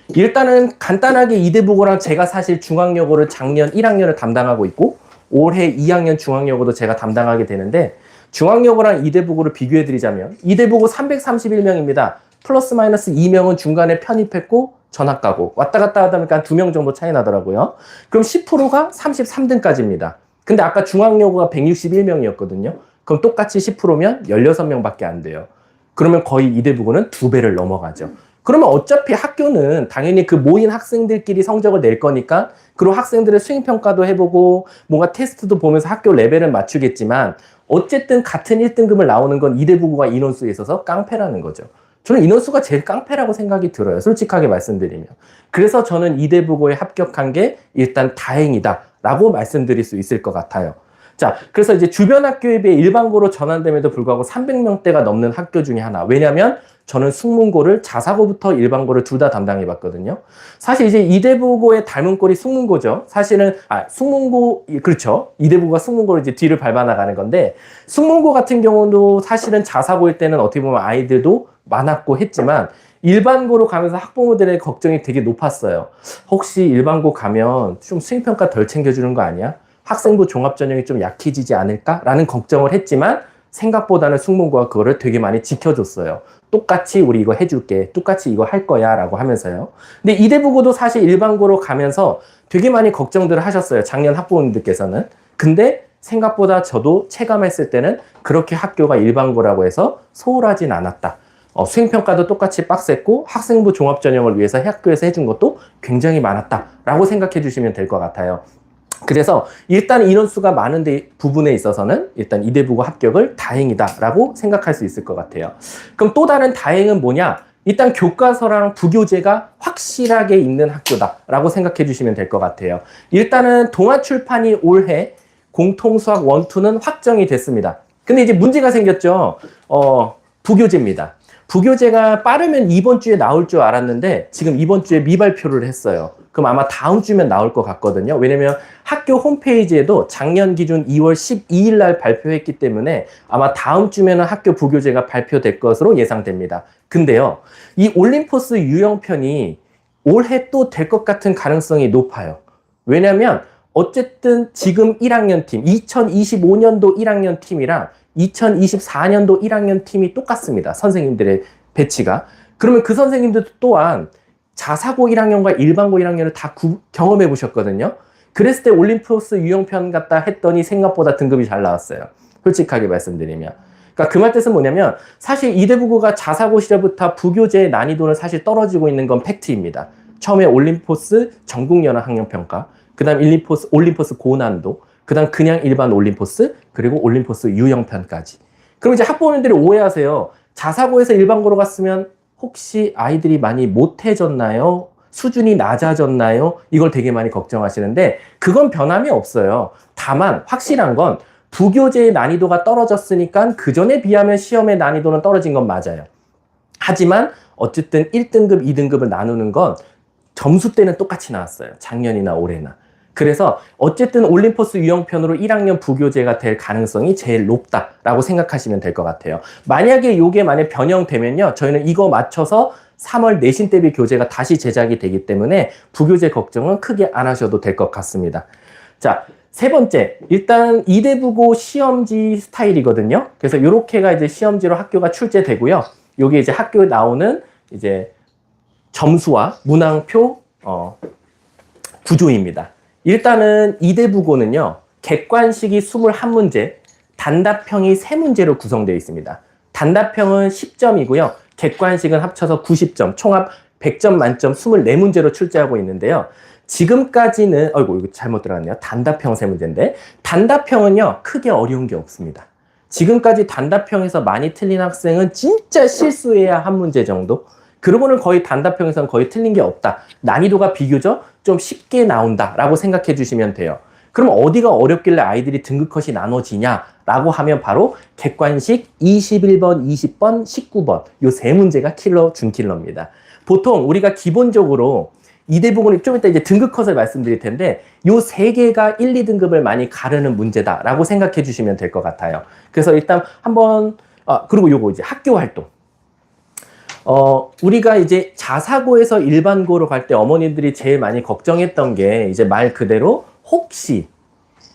일단은 간단하게 이대부고랑 제가 사실 중앙여고를 작년 1학년을 담당하고 있고 올해 2학년 중앙여고도 제가 담당하게 되는데 중앙여고랑 이대부고를 비교해 드리자면 이대부고 331명입니다. 플러스 마이너스 2명은 중간에 편입했고 전학 가고 왔다 갔다 하다 보니까 한 2명 정도 차이 나더라고요. 그럼 10%가 33등까지입니다. 근데 아까 중앙여고가 161명이었거든요. 그럼 똑같이 10%면 16명밖에 안 돼요. 그러면 거의 이대부고는 2배를 넘어가죠. 그러면 어차피 학교는 당연히 그 모인 학생들끼리 성적을 낼 거니까 그리고 학생들의 수행평가도 해보고 뭔가 테스트도 보면서 학교 레벨을 맞추겠지만 어쨌든 같은 1등급을 나오는 건 이대부고가 인원수에 있어서 깡패라는 거죠. 저는 인원수가 제일 깡패라고 생각이 들어요. 솔직하게 말씀드리면. 그래서 저는 이대부고에 합격한 게 일단 다행이다라고 말씀드릴 수 있을 것 같아요. 자, 그래서 이제 주변 학교에 비해 일반고로 전환됨에도 불구하고 300명대가 넘는 학교 중에 하나. 왜냐면 저는 숭문고를 자사고부터 일반고를 둘 다 담당해 봤거든요. 사실 이제 이대부고의 닮은 꼴이 숭문고죠. 사실은, 숭문고, 그렇죠. 이대부고가 숭문고를 이제 뒤를 밟아 나가는 건데, 숭문고 같은 경우도 사실은 자사고일 때는 어떻게 보면 아이들도 많았고 했지만, 일반고로 가면서 학부모들의 걱정이 되게 높았어요. 혹시 일반고 가면 좀 수행평가 덜 챙겨주는 거 아니야? 학생부 종합전형이 좀 약해지지 않을까라는 걱정을 했지만 생각보다는 숭문고가 그거를 되게 많이 지켜줬어요. 똑같이 우리 이거 해줄게. 똑같이 이거 할 거야 라고 하면서요. 근데 이대부고도 사실 일반고로 가면서 되게 많이 걱정들을 하셨어요. 작년 학부모님들께서는. 근데 생각보다 저도 체감했을 때는 그렇게 학교가 일반고라고 해서 소홀하진 않았다. 수행평가도 똑같이 빡셌고 학생부 종합전형을 위해서 학교에서 해준 것도 굉장히 많았다라고 생각해 주시면 될 것 같아요. 그래서 일단 인원수가 많은 부분에 있어서는 일단 이대부고 합격을 다행이다라고 생각할 수 있을 것 같아요. 그럼 또 다른 다행은 뭐냐? 일단 교과서랑 부교재가 확실하게 있는 학교다라고 생각해 주시면 될 것 같아요. 일단은 동아출판이 올해 공통수학 1, 2는 확정이 됐습니다. 근데 이제 문제가 생겼죠. 부교재입니다. 부교재가 빠르면 이번 주에 나올 줄 알았는데 지금 이번 주에 미발표를 했어요. 그럼 아마 다음 주면 나올 것 같거든요. 왜냐면 학교 홈페이지에도 작년 기준 2월 12일 날 발표했기 때문에 아마 다음 주면은 학교 부교재가 발표될 것으로 예상됩니다. 근데요, 이 올림포스 유형편이 올해 또 될 것 같은 가능성이 높아요. 왜냐면 어쨌든 지금 1학년 팀, 2025년도 1학년 팀이랑 2024년도 1학년 팀이 똑같습니다. 선생님들의 배치가. 그러면 그 선생님들도 또한 자사고 1학년과 일반고 1학년을 다 경험해 보셨거든요. 그랬을 때 올림포스 유형편 같다 했더니 생각보다 등급이 잘 나왔어요. 솔직하게 말씀드리면. 그러니까 그 말 뜻은 뭐냐면 사실 이대부고가 자사고 시절부터 부교재의 난이도는 사실 떨어지고 있는 건 팩트입니다. 처음에 올림포스 전국연합학년평가, 그 다음 올림포스 고난도, 그 다음 그냥 일반 올림포스, 그리고 올림포스 유형편까지. 그럼 이제 학부모님들이 오해하세요. 자사고에서 일반고로 갔으면 혹시 아이들이 많이 못해졌나요? 수준이 낮아졌나요? 이걸 되게 많이 걱정하시는데 그건 변함이 없어요. 다만 확실한 건 부교재의 난이도가 떨어졌으니까 그전에 비하면 시험의 난이도는 떨어진 건 맞아요. 하지만 어쨌든 1등급, 2등급을 나누는 건 점수 때는 똑같이 나왔어요. 작년이나 올해나. 그래서 어쨌든 올림포스 유형편으로 1학년 부교재가 될 가능성이 제일 높다라고 생각하시면 될 것 같아요. 만약에 이게 만약 변형되면요. 저희는 이거 맞춰서 3월 내신 대비 교재가 다시 제작이 되기 때문에 부교재 걱정은 크게 안 하셔도 될 것 같습니다. 자, 세 번째. 일단 이대부고 시험지 스타일이거든요. 그래서 이렇게가 이제 시험지로 학교가 출제되고요. 여기 이제 학교에 나오는 이제 점수와 문항표 구조입니다. 일단은 이대부고는요. 객관식이 21문제, 단답형이 3문제로 구성되어 있습니다. 단답형은 10점이고요. 객관식은 합쳐서 90점, 총합 100점 만점 24문제로 출제하고 있는데요. 지금까지는, 이거 잘못 들어갔네요. 단답형 3문제인데, 단답형은요, 크게 어려운 게 없습니다. 지금까지 단답형에서 많이 틀린 학생은 진짜 실수해야 한 문제 정도? 그러고는 거의 단답형에서는 거의 틀린 게 없다. 난이도가 비교적 좀 쉽게 나온다라고 생각해 주시면 돼요. 그럼 어디가 어렵길래 아이들이 등급컷이 나눠지냐라고 하면 바로 객관식 21번, 20번, 19번 요 세 문제가 킬러 중 킬러입니다. 보통 우리가 기본적으로 이대부분이 좀 이따 이제 등급컷을 말씀드릴 텐데 요 세 개가 1, 2등급을 많이 가르는 문제다라고 생각해 주시면 될 것 같아요. 그래서 일단 한번 그리고 요거 이제 학교 활동. 우리가 이제 자사고에서 일반고로 갈 때 어머님들이 제일 많이 걱정했던 게 이제 말 그대로 혹시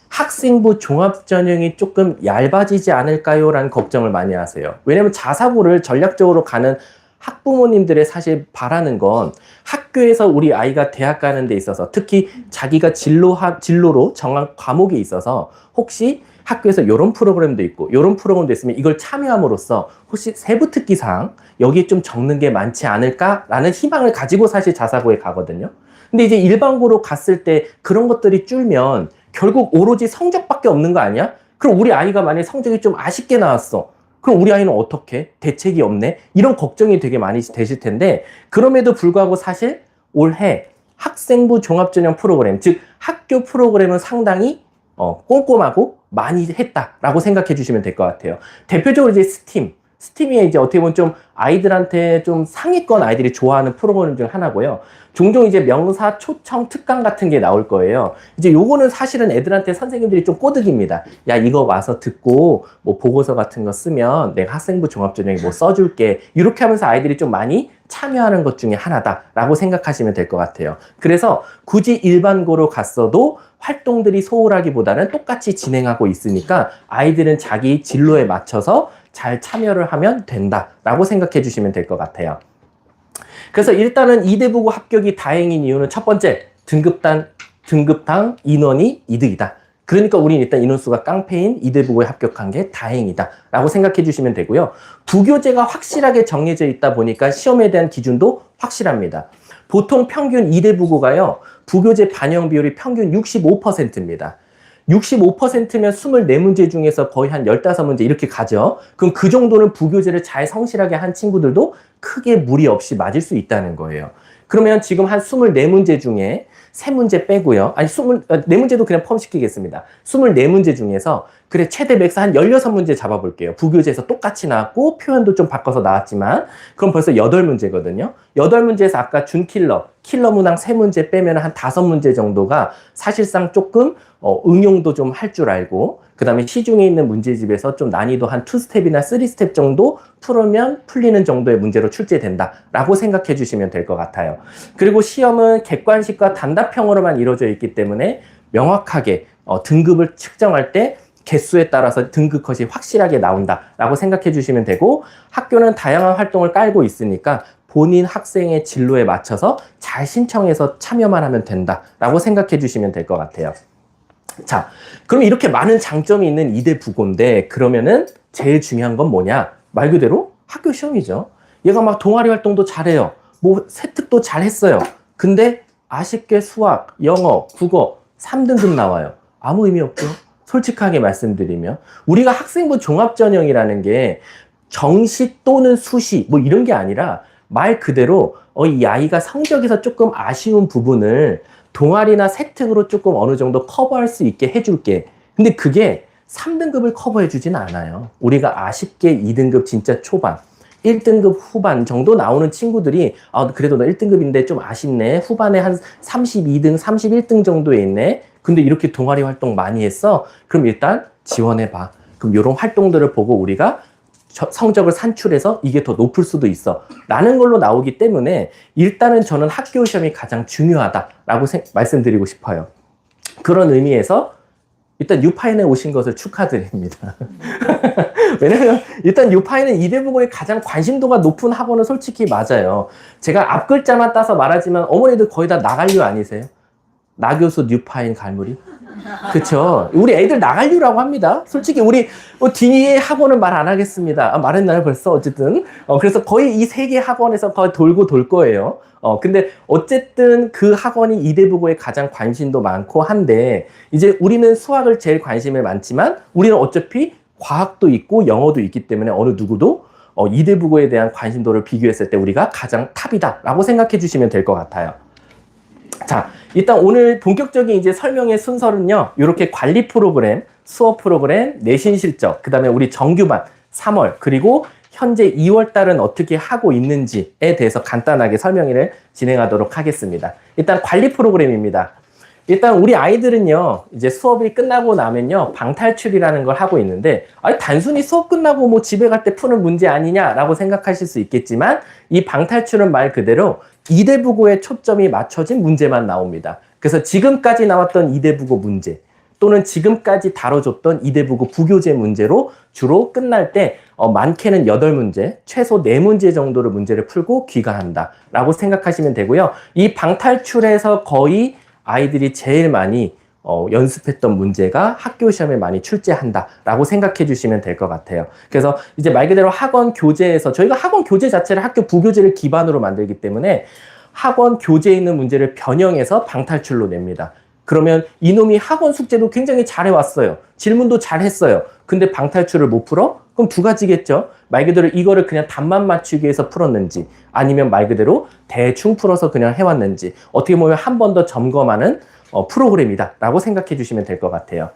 학생부 종합전형이 조금 얇아지지 않을까요? 라는 걱정을 많이 하세요. 왜냐면 자사고를 전략적으로 가는 학부모님들의 사실 바라는 건 학교에서 우리 아이가 대학 가는 데 있어서 특히 자기가 진로로 정한 과목에 있어서 혹시 학교에서 이런 프로그램도 있고 이런 프로그램도 있으면 이걸 참여함으로써 혹시 세부 특기사항 여기에 좀 적는 게 많지 않을까라는 희망을 가지고 사실 자사고에 가거든요. 근데 이제 일반고로 갔을 때 그런 것들이 줄면 결국 오로지 성적밖에 없는 거 아니야? 그럼 우리 아이가 만약에 성적이 좀 아쉽게 나왔어. 그럼 우리 아이는 어떻게? 대책이 없네? 이런 걱정이 되게 많이 되실 텐데 그럼에도 불구하고 사실 올해 학생부 종합전형 프로그램, 즉 학교 프로그램은 상당히 꼼꼼하고 많이 했다라고 생각해 주시면 될 것 같아요. 대표적으로 이제 스팀이 이제 어떻게 보면 좀 아이들한테 좀 상위권 아이들이 좋아하는 프로그램 중 하나고요. 종종 이제 명사, 초청, 특강 같은 게 나올 거예요. 이제 요거는 사실은 애들한테 선생님들이 좀 꼬드깁니다. 야, 이거 와서 듣고 뭐 보고서 같은 거 쓰면 내가 학생부 종합전형에 뭐 써줄게. 이렇게 하면서 아이들이 좀 많이 참여하는 것 중에 하나다라고 생각하시면 될 것 같아요. 그래서 굳이 일반고로 갔어도 활동들이 소홀하기보다는 똑같이 진행하고 있으니까 아이들은 자기 진로에 맞춰서 잘 참여를 하면 된다라고 생각해 주시면 될 것 같아요. 그래서 일단은 이대부고 합격이 다행인 이유는 첫 번째, 등급당 인원이 이득이다. 그러니까 우리는 일단 인원수가 깡패인 이대부고에 합격한 게 다행이다 라고 생각해 주시면 되고요. 부교재가 확실하게 정해져 있다 보니까 시험에 대한 기준도 확실합니다. 보통 평균 이대부고가요, 부교재 반영 비율이 평균 65%입니다. 65%면 24문제 중에서 거의 한 15문제 이렇게 가죠. 그럼 그 정도는 부교재를 잘 성실하게 한 친구들도 크게 무리 없이 맞을 수 있다는 거예요. 그러면 지금 한 24문제 중에 3문제 빼고요. 아니, 4문제도 그냥 포함시키겠습니다. 24문제 중에서 그래 최대 맥스 한 16문제 잡아볼게요. 부교재에서 똑같이 나왔고 표현도 좀 바꿔서 나왔지만 그럼 벌써 8문제거든요. 8문제에서 아까 킬러 문항 3문제 빼면 한 5문제 정도가 사실상 조금 응용도 좀 할 줄 알고 그 다음에 시중에 있는 문제집에서 좀 난이도 한 2스텝이나 3스텝 정도 풀으면 풀리는 정도의 문제로 출제된다라고 생각해 주시면 될 것 같아요. 그리고 시험은 객관식과 단답형으로만 이루어져 있기 때문에 명확하게 등급을 측정할 때 개수에 따라서 등급컷이 확실하게 나온다라고 생각해 주시면 되고 학교는 다양한 활동을 깔고 있으니까 본인 학생의 진로에 맞춰서 잘 신청해서 참여만 하면 된다라고 생각해 주시면 될 것 같아요. 자, 그럼 이렇게 많은 장점이 있는 이대부고인데 그러면은 제일 중요한 건 뭐냐? 말 그대로 학교 시험이죠. 얘가 막 동아리 활동도 잘해요. 뭐 세특도 잘했어요. 근데 아쉽게 수학, 영어, 국어 3등급 나와요. 아무 의미 없죠. 솔직하게 말씀드리면 우리가 학생부 종합전형이라는 게 정시 또는 수시 뭐 이런 게 아니라 말 그대로 이 아이가 성적에서 조금 아쉬운 부분을 동아리나 세특으로 조금 어느 정도 커버할 수 있게 해줄게. 근데 그게 3등급을 커버해 주진 않아요. 우리가 아쉽게 2등급 진짜 초반, 1등급 후반 정도 나오는 친구들이 그래도 너 1등급인데 좀 아쉽네. 후반에 한 32등, 31등 정도에 있네. 근데 이렇게 동아리 활동 많이 했어? 그럼 일단 지원해봐. 그럼 이런 활동들을 보고 우리가 성적을 산출해서 이게 더 높을 수도 있어 라는 걸로 나오기 때문에 일단은 저는 학교 시험이 가장 중요하다라고 말씀드리고 싶어요. 그런 의미에서 일단 유파인에 오신 것을 축하드립니다. 왜냐면 일단 유파인은 이대부고에 가장 관심도가 높은 학원은 솔직히 맞아요. 제가 앞글자만 따서 말하지만 어머니들 거의 다 나갈류 아니세요? 나교수 뉴파인 갈무리? 그쵸. 우리 애들 나갈류라고 합니다. 솔직히 우리 뒤에 학원은 말 안 하겠습니다. 말했나요 벌써? 어쨌든 그래서 거의 이 세 개 학원에서 거의 돌고 돌 거예요. 근데 어쨌든 그 학원이 이대부고에 가장 관심도 많고 한데 이제 우리는 수학을 제일 관심이 많지만 우리는 어차피 과학도 있고 영어도 있기 때문에 어느 누구도 이대부고에 대한 관심도를 비교했을 때 우리가 가장 탑이다라고 생각해 주시면 될 것 같아요. 자, 일단 오늘 본격적인 이제 설명의 순서는요. 이렇게 관리 프로그램, 수업 프로그램, 내신 실적, 그 다음에 우리 정규반 3월, 그리고 현재 2월 달은 어떻게 하고 있는지에 대해서 간단하게 설명을 진행하도록 하겠습니다. 일단 관리 프로그램입니다. 일단 우리 아이들은요, 이제 수업이 끝나고 나면요, 방탈출이라는 걸 하고 있는데, 아니, 단순히 수업 끝나고 뭐 집에 갈 때 푸는 문제 아니냐라고 생각하실 수 있겠지만, 이 방탈출은 말 그대로 이대부고에 초점이 맞춰진 문제만 나옵니다. 그래서 지금까지 나왔던 이대부고 문제, 또는 지금까지 다뤄줬던 이대부고 부교재 문제로 주로 끝날 때 많게는 8문제, 최소 4문제 정도의 문제를 풀고 귀가한다 라고 생각하시면 되고요. 이 방탈출에서 거의 아이들이 제일 많이 연습했던 문제가 학교 시험에 많이 출제한다 라고 생각해 주시면 될 것 같아요. 그래서 이제 말 그대로 학원 교재에서 저희가 학원 교재 자체를 학교 부교재를 기반으로 만들기 때문에 학원 교재에 있는 문제를 변형해서 방탈출로 냅니다. 그러면 이놈이 학원 숙제도 굉장히 잘해왔어요. 질문도 잘했어요. 근데 방탈출을 못 풀어? 그럼 두 가지겠죠. 말 그대로 이거를 그냥 답만 맞추기 위해서 풀었는지, 아니면 말 그대로 대충 풀어서 그냥 해왔는지, 어떻게 보면 한 번 더 점검하는 프로그램이다 라고 생각해 주시면 될 것 같아요.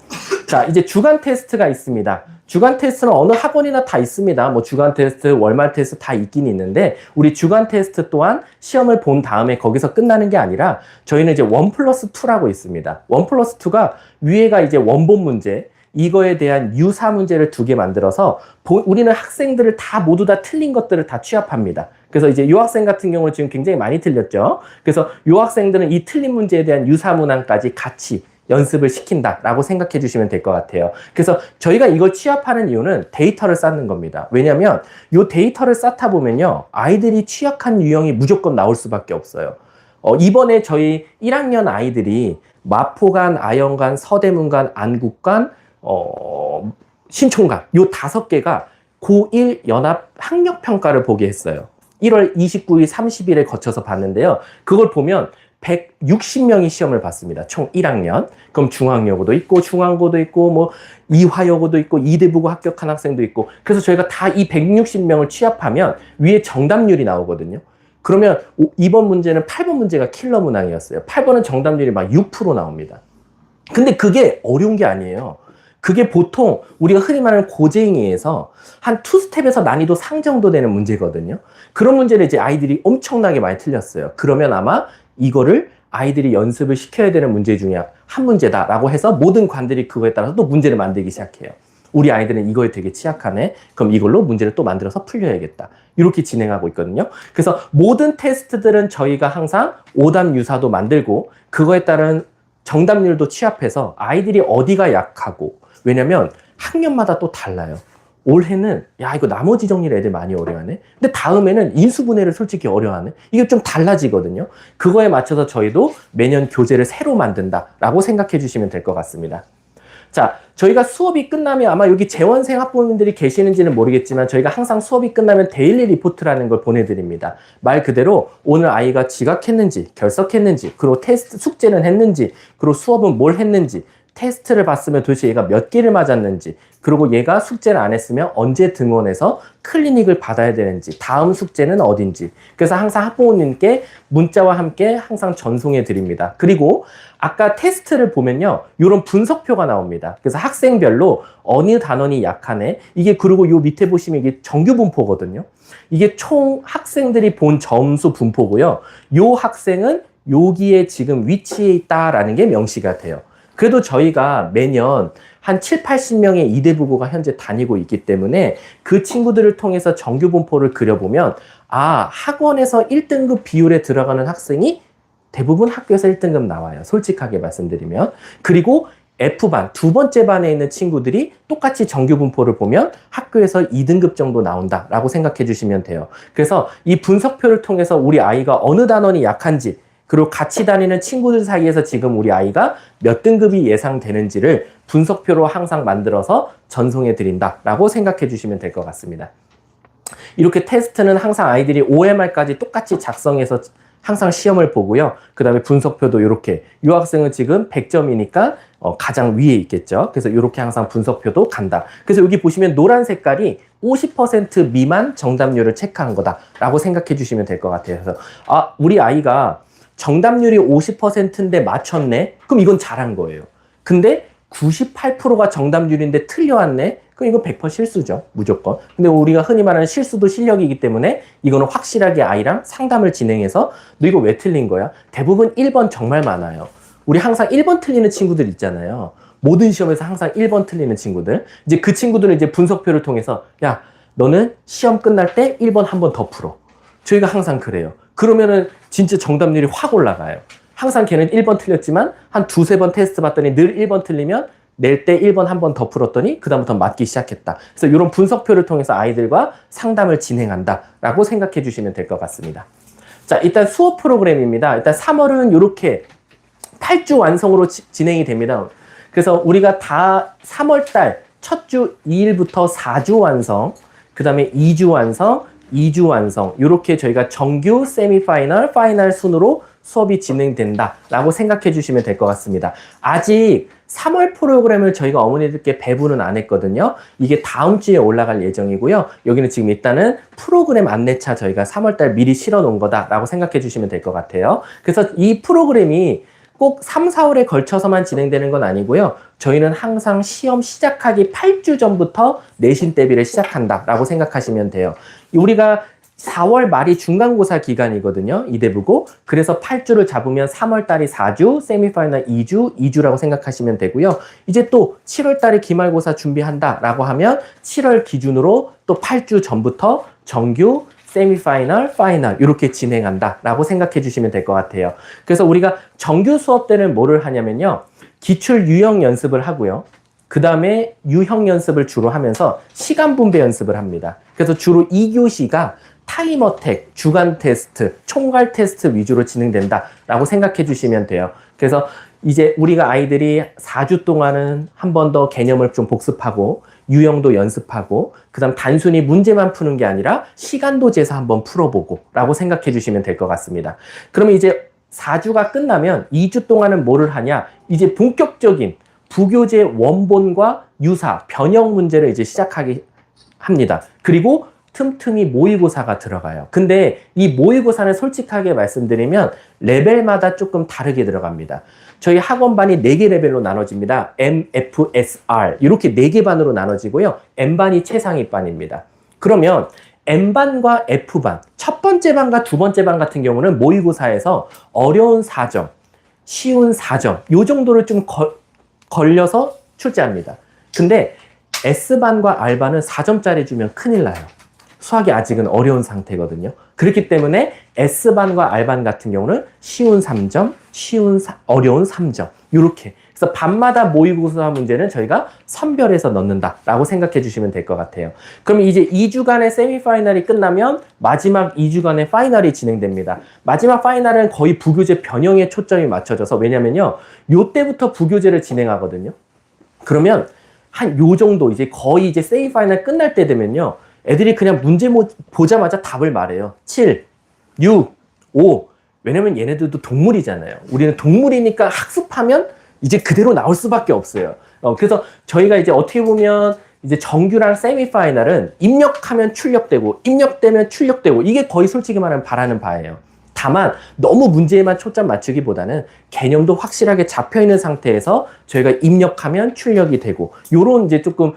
자, 이제 주간 테스트가 있습니다. 주간 테스트는 어느 학원이나 다 있습니다. 뭐 주간 테스트, 월말 테스트 다 있긴 있는데, 우리 주간 테스트 또한 시험을 본 다음에 거기서 끝나는 게 아니라 저희는 이제 1+2라고 있습니다. 1+2가 위에가 이제 원본 문제, 이거에 대한 유사 문제를 2개 만들어서 우리는 학생들을 모두 다 틀린 것들을 다 취합합니다. 그래서 이제 요 학생 같은 경우는 지금 굉장히 많이 틀렸죠. 그래서 요 학생들은 이 틀린 문제에 대한 유사 문항까지 같이 연습을 시킨다라고 생각해 주시면 될 것 같아요. 그래서 저희가 이걸 취합하는 이유는 데이터를 쌓는 겁니다. 왜냐하면 요 데이터를 쌓다 보면요, 아이들이 취약한 유형이 무조건 나올 수밖에 없어요. 이번에 저희 1학년 아이들이 마포관, 아영관, 서대문관, 안국관, 신촌관 요 5개가 고1 연합 학력평가를 보게 했어요. 1월 29일, 30일에 거쳐서 봤는데요. 그걸 보면 160명이 시험을 봤습니다. 총 1학년. 그럼 중앙여고도 있고, 중앙고도 있고, 뭐, 이화여고도 있고, 이대부고 합격한 학생도 있고. 그래서 저희가 다 이 160명을 취합하면 위에 정답률이 나오거든요. 그러면 이번 문제는 8번 문제가 킬러 문항이었어요. 8번은 정답률이 막 6% 나옵니다. 근데 그게 어려운 게 아니에요. 그게 보통 우리가 흔히 말하는 고쟁이에서 한 2스텝에서 난이도 상 정도 되는 문제거든요. 그런 문제를 이제 아이들이 엄청나게 많이 틀렸어요. 그러면 아마 이거를 아이들이 연습을 시켜야 되는 문제 중에 한 문제다라고 해서 모든 관들이 그거에 따라서 또 문제를 만들기 시작해요. 우리 아이들은 이거에 되게 취약하네. 그럼 이걸로 문제를 또 만들어서 풀려야겠다. 이렇게 진행하고 있거든요. 그래서 모든 테스트들은 저희가 항상 오답 유사도 만들고 그거에 따른 정답률도 취합해서 아이들이 어디가 약하고, 왜냐면 학년마다 또 달라요. 올해는 야 이거 나머지 정리를 애들 많이 어려워하네. 근데 다음에는 인수분해를 솔직히 어려워하네. 이게 좀 달라지거든요. 그거에 맞춰서 저희도 매년 교재를 새로 만든다라고 생각해 주시면 될 것 같습니다. 자, 저희가 수업이 끝나면 아마 여기 재원생 학부모님들이 계시는지는 모르겠지만 저희가 항상 수업이 끝나면 데일리 리포트라는 걸 보내드립니다. 말 그대로 오늘 아이가 지각했는지, 결석했는지, 그리고 테스트 숙제는 했는지, 그리고 수업은 뭘 했는지, 테스트를 봤으면 도대체 얘가 몇 개를 맞았는지, 그리고 얘가 숙제를 안 했으면 언제 등원해서 클리닉을 받아야 되는지, 다음 숙제는 어딘지. 그래서 항상 학부모님께 문자와 함께 항상 전송해 드립니다. 그리고 아까 테스트를 보면요, 이런 분석표가 나옵니다. 그래서 학생별로 어느 단원이 약하네. 이게 그리고 요 밑에 보시면 이게 정규 분포거든요. 이게 총 학생들이 본 점수 분포고요. 요 학생은 여기에 지금 위치해 있다라는 게 명시가 돼요. 그래도 저희가 매년 한 7, 80명의 이대부고가 현재 다니고 있기 때문에 그 친구들을 통해서 정규 분포를 그려보면 아, 학원에서 1등급 비율에 들어가는 학생이 대부분 학교에서 1등급 나와요. 솔직하게 말씀드리면. 그리고 F반, 2번째 반에 있는 친구들이 똑같이 정규 분포를 보면 학교에서 2등급 정도 나온다라고 생각해 주시면 돼요. 그래서 이 분석표를 통해서 우리 아이가 어느 단원이 약한지, 그리고 같이 다니는 친구들 사이에서 지금 우리 아이가 몇 등급이 예상되는지를 분석표로 항상 만들어서 전송해 드린다라고 생각해 주시면 될 것 같습니다. 이렇게 테스트는 항상 아이들이 OMR까지 똑같이 작성해서 항상 시험을 보고요. 그 다음에 분석표도 이렇게 이 학생은 지금 100점이니까 가장 위에 있겠죠. 그래서 이렇게 항상 분석표도 간다. 그래서 여기 보시면 노란 색깔이 50% 미만 정답률을 체크한 거다라고 생각해 주시면 될 것 같아요. 그래서 우리 아이가 정답률이 50%인데 맞췄네? 그럼 이건 잘한 거예요. 근데 98%가 정답률인데 틀려왔네? 그럼 이건 100% 실수죠. 무조건. 근데 우리가 흔히 말하는 실수도 실력이기 때문에 이거는 확실하게 아이랑 상담을 진행해서 너 이거 왜 틀린 거야? 대부분 1번 정말 많아요. 우리 항상 1번 틀리는 친구들 있잖아요. 모든 시험에서 항상 1번 틀리는 친구들. 이제 그 친구들은 이제 분석표를 통해서 야, 너는 시험 끝날 때 1번 한 번 더 풀어. 저희가 항상 그래요. 그러면은 진짜 정답률이 확 올라가요. 항상 걔는 1번 틀렸지만 한 두세 번 테스트 봤더니 늘 1번 틀리면 낼 때 1번 한 번 더 풀었더니 그다음부터 맞기 시작했다. 그래서 이런 분석표를 통해서 아이들과 상담을 진행한다라고 생각해 주시면 될 것 같습니다. 자, 일단 수업 프로그램입니다. 일단 3월은 이렇게 8주 완성으로 진행이 됩니다. 그래서 우리가 다 3월달 첫 주 2일부터 4주 완성, 그 다음에 2주 완성, 2주 완성 이렇게 저희가 정규, 세미파이널, 파이널 순으로 수업이 진행된다라고 생각해 주시면 될 것 같습니다. 아직 3월 프로그램을 저희가 어머니들께 배부는 안 했거든요. 이게 다음 주에 올라갈 예정이고요. 여기는 지금 일단은 프로그램 안내차 저희가 3월달 미리 실어 놓은 거다라고 생각해 주시면 될 것 같아요. 그래서 이 프로그램이 꼭 3, 4월에 걸쳐서만 진행되는 건 아니고요. 저희는 항상 시험 시작하기 8주 전부터 내신 대비를 시작한다라고 생각하시면 돼요. 우리가 4월 말이 중간고사 기간이거든요. 이대부고. 그래서 8주를 잡으면 3월 달이 4주, 세미파이널 2주, 2주라고 생각하시면 되고요. 이제 또 7월 달에 기말고사 준비한다라고 하면 7월 기준으로 또 8주 전부터 정규, 세미파이널, 파이널 이렇게 진행한다라고 생각해 주시면 될 것 같아요. 그래서 우리가 정규 수업 때는 뭐를 하냐면요. 기출 유형 연습을 하고요. 그 다음에 유형 연습을 주로 하면서 시간 분배 연습을 합니다. 그래서 주로 2교시가 타임 어택, 주간 테스트, 총괄 테스트 위주로 진행된다라고 생각해 주시면 돼요. 그래서 이제 우리가 아이들이 4주 동안은 한 번 더 개념을 좀 복습하고 유형도 연습하고 그다음 단순히 문제만 푸는 게 아니라 시간도 재서 한번 풀어보고 라고 생각해 주시면 될 것 같습니다. 그러면 이제 4주가 끝나면 2주 동안은 뭐를 하냐? 이제 본격적인 부교재 원본과 유사, 변형 문제를 이제 시작하기 합니다. 그리고 틈틈이 모의고사가 들어가요. 근데 이 모의고사는 솔직하게 말씀드리면 레벨마다 조금 다르게 들어갑니다. 저희 학원반이 4개 레벨로 나눠집니다. M, F, S, R 이렇게 4개 반으로 나눠지고요. M반이 최상위 반입니다. 그러면 M반과 F반, 첫 번째 반과 두 번째 반 같은 경우는 모의고사에서 어려운 4점, 쉬운 4점 이 정도를 좀 걸려서 출제합니다. 근데 S반과 R반은 4점짜리 주면 큰일 나요. 수학이 아직은 어려운 상태거든요. 그렇기 때문에 S반과 R반 같은 경우는 쉬운 3점, 어려운 3점 이렇게. 그래서 반마다 모의고사 문제는 저희가 선별해서 넣는다라고 생각해 주시면 될 것 같아요. 그럼 이제 2주간의 세미파이널이 끝나면 마지막 2주간의 파이널이 진행됩니다. 마지막 파이널은 거의 부교재 변형에 초점이 맞춰져서 왜냐면요. 요때부터 부교재를 진행하거든요. 그러면 한 요 정도 이제 거의 이제 세미파이널 끝날 때 되면요. 애들이 그냥 문제 보자마자 답을 말해요. 7, 6, 5. 왜냐면 얘네들도 동물이잖아요. 우리는 동물이니까 학습하면 이제 그대로 나올 수밖에 없어요. 그래서 저희가 이제 어떻게 보면 이제 정규랑 세미파이널은 입력하면 출력되고 입력되면 출력되고 이게 거의 솔직히 말하면 바라는 바예요. 다만 너무 문제에만 초점 맞추기보다는 개념도 확실하게 잡혀있는 상태에서 저희가 입력하면 출력이 되고 요런 이제 조금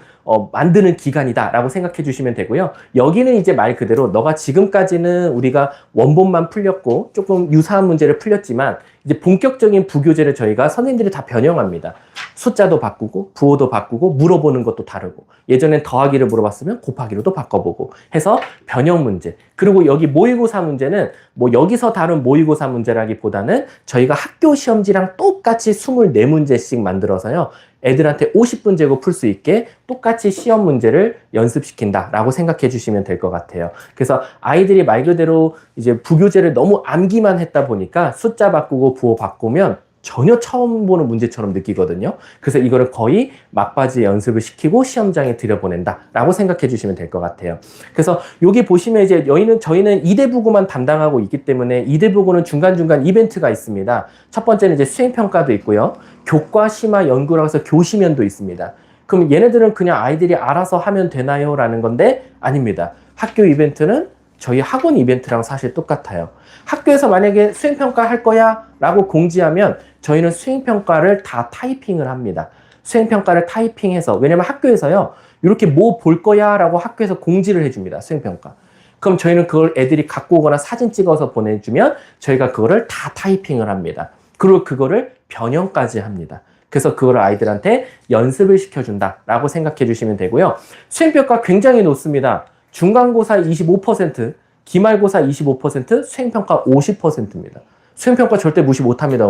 만드는 기간이다라고 생각해 주시면 되고요. 여기는 이제 말 그대로 너가 지금까지는 우리가 원본만 풀렸고 조금 유사한 문제를 풀렸지만 이제 본격적인 부교재를 저희가 선생님들이 다 변형합니다. 숫자도 바꾸고 부호도 바꾸고 물어보는 것도 다르고 예전엔 더하기를 물어봤으면 곱하기로도 바꿔보고 해서 변형 문제 그리고 여기 모의고사 문제는 뭐 여기서 다룬 모의고사 문제라기보다는 저희가 학교 시험지랑 똑같이 24문제씩 만들어서요. 애들한테 50분 재고 풀 수 있게 똑같이 시험 문제를 연습시킨다라고 생각해 주시면 될 것 같아요. 그래서 아이들이 말 그대로 이제 부교재를 너무 암기만 했다 보니까 숫자 바꾸고 부호 바꾸면 전혀 처음 보는 문제처럼 느끼거든요. 그래서 이거를 거의 막바지 연습을 시키고 시험장에 들여보낸다라고 생각해 주시면 될 것 같아요. 그래서 여기 보시면 이제 저희는 2대 부고만 담당하고 있기 때문에 2대 부고는 중간중간 이벤트가 있습니다. 첫 번째는 이제 수행평가도 있고요. 교과, 심화, 연구라고 해서 교시면도 있습니다. 그럼 얘네들은 그냥 아이들이 알아서 하면 되나요? 라는 건데 아닙니다. 학교 이벤트는 저희 학원 이벤트랑 사실 똑같아요. 학교에서 만약에 수행평가 할 거야 라고 공지하면 저희는 수행평가를 다 타이핑을 합니다. 수행평가를 타이핑해서, 왜냐면 학교에서요, 이렇게 뭐 볼 거야 라고 학교에서 공지를 해줍니다. 수행평가. 그럼 저희는 그걸 애들이 갖고 오거나 사진 찍어서 보내주면 저희가 그거를 다 타이핑을 합니다. 그리고 그거를 변형까지 합니다. 그래서 그걸 아이들한테 연습을 시켜준다라고 생각해 주시면 되고요. 수행평가 굉장히 높습니다. 중간고사 25%, 기말고사 25%, 수행평가 50%입니다. 수행평가 절대 무시 못합니다.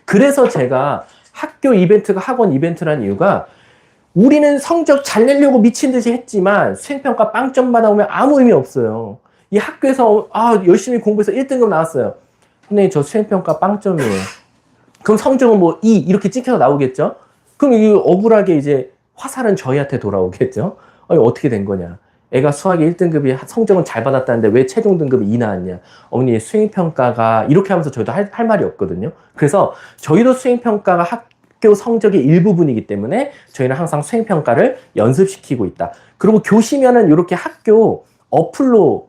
그래서 제가 학교 이벤트가 학원 이벤트라는 이유가 우리는 성적 잘 내려고 미친 듯이 했지만 수행평가 빵점 받아오면 아무 의미 없어요. 이 학교에서 열심히 공부해서 1등급 나왔어요. 선생님 저 수행평가 빵점이에요. 그럼 성적은 뭐 2 이렇게 찍혀서 나오겠죠? 그럼 이 억울하게 이제 화살은 저희한테 돌아오겠죠? 아니 어떻게 된 거냐? 애가 수학이 1등급이 성적은 잘 받았다는데 왜 최종 등급이 2 나왔냐? 어머니 수행평가가 이렇게 하면서 저희도 할 말이 없거든요. 그래서 저희도 수행평가가 학교 성적의 일부분이기 때문에 저희는 항상 수행평가를 연습시키고 있다. 그리고 교시면은 이렇게 학교 어플로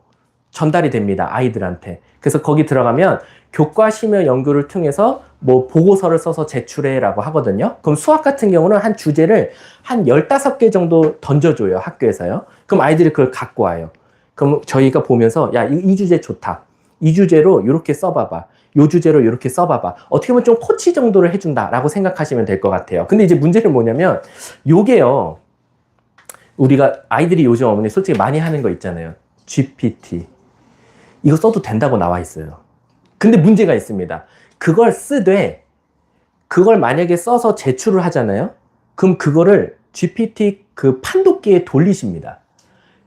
전달이 됩니다. 아이들한테. 그래서 거기 들어가면 교과 심화 연구를 통해서 뭐 보고서를 써서 제출해라고 하거든요. 그럼 수학 같은 경우는 한 주제를 한 15개 정도 던져줘요. 학교에서요. 그럼 아이들이 그걸 갖고 와요. 그럼 저희가 보면서 야, 이 주제 좋다. 이 주제로 이렇게 써봐봐. 이 주제로 이렇게 써봐봐. 어떻게 보면 좀 코치 정도를 해준다라고 생각하시면 될 것 같아요. 근데 이제 문제는 뭐냐면 요게요. 우리가 아이들이 요즘 어머니 솔직히 많이 하는 거 있잖아요. GPT. 이거 써도 된다고 나와 있어요. 근데 문제가 있습니다. 그걸 쓰되 그걸 만약에 써서 제출을 하잖아요. 그럼 그거를 GPT 그 판독기에 돌리십니다.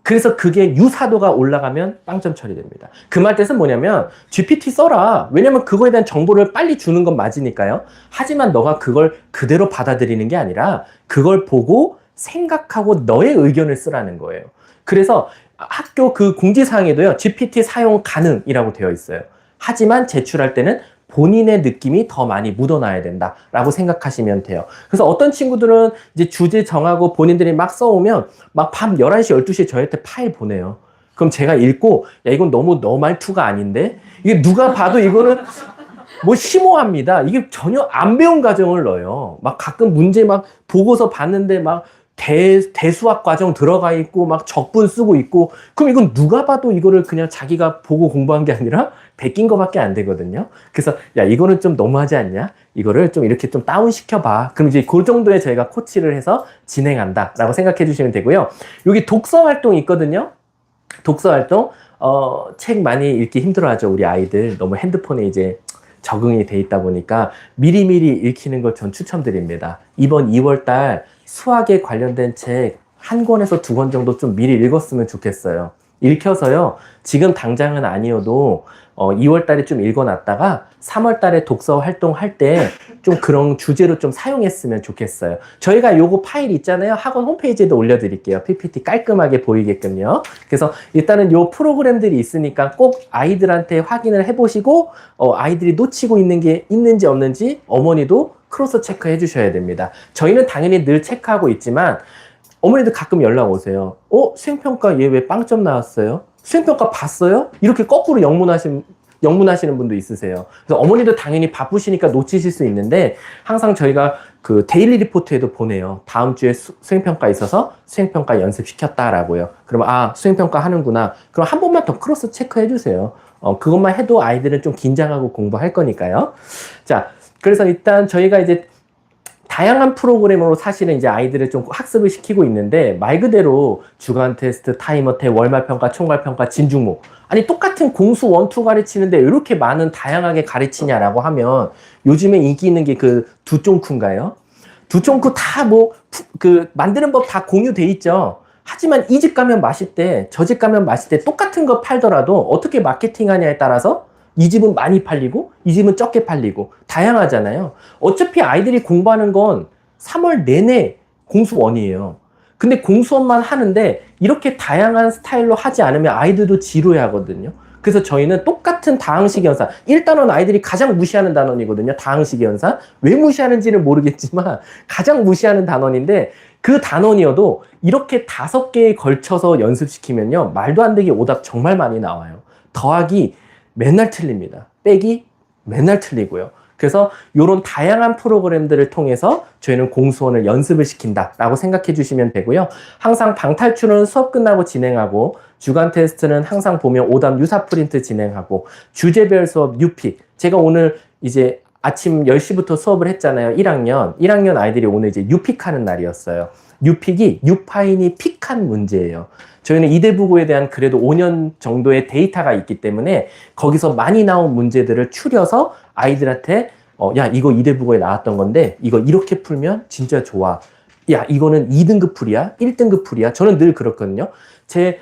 그래서 그게 유사도가 올라가면 빵점 처리됩니다. 그 말 뜻은 뭐냐면 GPT 써라. 왜냐면 그거에 대한 정보를 빨리 주는 건 맞으니까요. 하지만 너가 그걸 그대로 받아들이는 게 아니라 그걸 보고 생각하고 너의 의견을 쓰라는 거예요. 그래서 학교 그 공지사항에도요. GPT 사용 가능이라고 되어 있어요. 하지만 제출할 때는 본인의 느낌이 더 많이 묻어나야 된다라고 생각하시면 돼요. 그래서 어떤 친구들은 이제 주제 정하고 본인들이 막 써오면 막 밤 11시, 12시에 저한테 파일 보내요. 그럼 제가 읽고 야 이건 너무 너 말투가 아닌데? 이게 누가 봐도 이거는 뭐 심오합니다. 이게 전혀 안 배운 과정을 넣어요. 막 가끔 문제 막 보고서 봤는데 막 대수학 과정 들어가 있고 막 적분 쓰고 있고 그럼 이건 누가 봐도 이거를 그냥 자기가 보고 공부한 게 아니라 베낀 거밖에 안 되거든요. 그래서 야 이거는 좀 너무하지 않냐? 이거를 좀 이렇게 좀 다운 시켜봐. 그럼 이제 그 정도에 저희가 코치를 해서 진행한다라고 생각해 주시면 되고요. 여기 독서 활동이 있거든요. 독서 활동 책 많이 읽기 힘들어하죠. 우리 아이들 너무 핸드폰에 이제 적응이 돼 있다 보니까 미리미리 읽히는 걸 전 추천드립니다. 이번 2월 달 수학에 관련된 책 한 권에서 2권 정도 좀 미리 읽었으면 좋겠어요. 읽혀서요. 지금 당장은 아니어도 2월 달에 좀 읽어놨다가 3월 달에 독서 활동할 때 좀 그런 주제로 좀 사용했으면 좋겠어요. 저희가 요거 파일 있잖아요. 학원 홈페이지에도 올려드릴게요. PPT 깔끔하게 보이게끔요. 그래서 일단은 요 프로그램들이 있으니까 꼭 아이들한테 확인을 해보시고 아이들이 놓치고 있는 게 있는지 없는지 어머니도 크로스 체크해 주셔야 됩니다. 저희는 당연히 늘 체크하고 있지만 어머니들 가끔 연락 오세요. 수행평가 얘 왜 빵점 나왔어요? 수행평가 봤어요? 이렇게 거꾸로 영문하시는 분도 있으세요. 그래서 어머니도 당연히 바쁘시니까 놓치실 수 있는데 항상 저희가 그 데일리 리포트에도 보내요. 다음 주에 수행평가 있어서 수행평가 연습시켰다라고요. 그러면 수행평가 하는구나. 그럼 한 번만 더 크로스 체크해 주세요. 그것만 해도 아이들은 좀 긴장하고 공부할 거니까요. 자, 그래서 일단 저희가 이제 다양한 프로그램으로 사실은 이제 아이들을 좀 학습을 시키고 있는데 말 그대로 주간 테스트, 타이머 테스트, 월말 평가, 총괄 평가, 진중목 아니 똑같은 공수 원투 가르치는데 왜 이렇게 많은 다양하게 가르치냐라고 하면 요즘에 인기 있는 게 그 두쫑쿠인가요? 두쫑쿠 다 뭐 그 만드는 법 다 공유돼 있죠. 하지만 이 집 가면 맛있대, 저 집 가면 맛있대 똑같은 거 팔더라도 어떻게 마케팅하냐에 따라서 이 집은 많이 팔리고 이 집은 적게 팔리고 다양하잖아요. 어차피 아이들이 공부하는 건 3월 내내 공수원이에요. 근데 공수원만 하는데 이렇게 다양한 스타일로 하지 않으면 아이들도 지루해 하거든요. 그래서 저희는 똑같은 다항식 연산, 1단원 아이들이 가장 무시하는 단원이거든요. 다항식 연산. 왜 무시하는지는 모르겠지만 가장 무시하는 단원인데 그 단원이어도 이렇게 5개에 걸쳐서 연습시키면요. 말도 안 되게 오답 정말 많이 나와요. 더하기 맨날 틀립니다. 빼기 맨날 틀리고요. 그래서 이런 다양한 프로그램들을 통해서 저희는 공수원을 연습을 시킨다라고 생각해 주시면 되고요. 항상 방탈출은 수업 끝나고 진행하고 주간 테스트는 항상 보면 오답 유사 프린트 진행하고 주제별 수업 뉴픽. 제가 오늘 이제 아침 10시부터 수업을 했잖아요. 1학년 아이들이 오늘 이제 뉴픽하는 날이었어요. 뉴픽이 뉴파인이 픽한 문제예요. 저희는 이대부고에 대한 그래도 5년 정도의 데이터가 있기 때문에 거기서 많이 나온 문제들을 추려서 아이들한테 야 이거 이대부고에 나왔던 건데 이거 이렇게 풀면 진짜 좋아. 야 이거는 2등급 풀이야? 1등급 풀이야? 저는 늘 그렇거든요. 제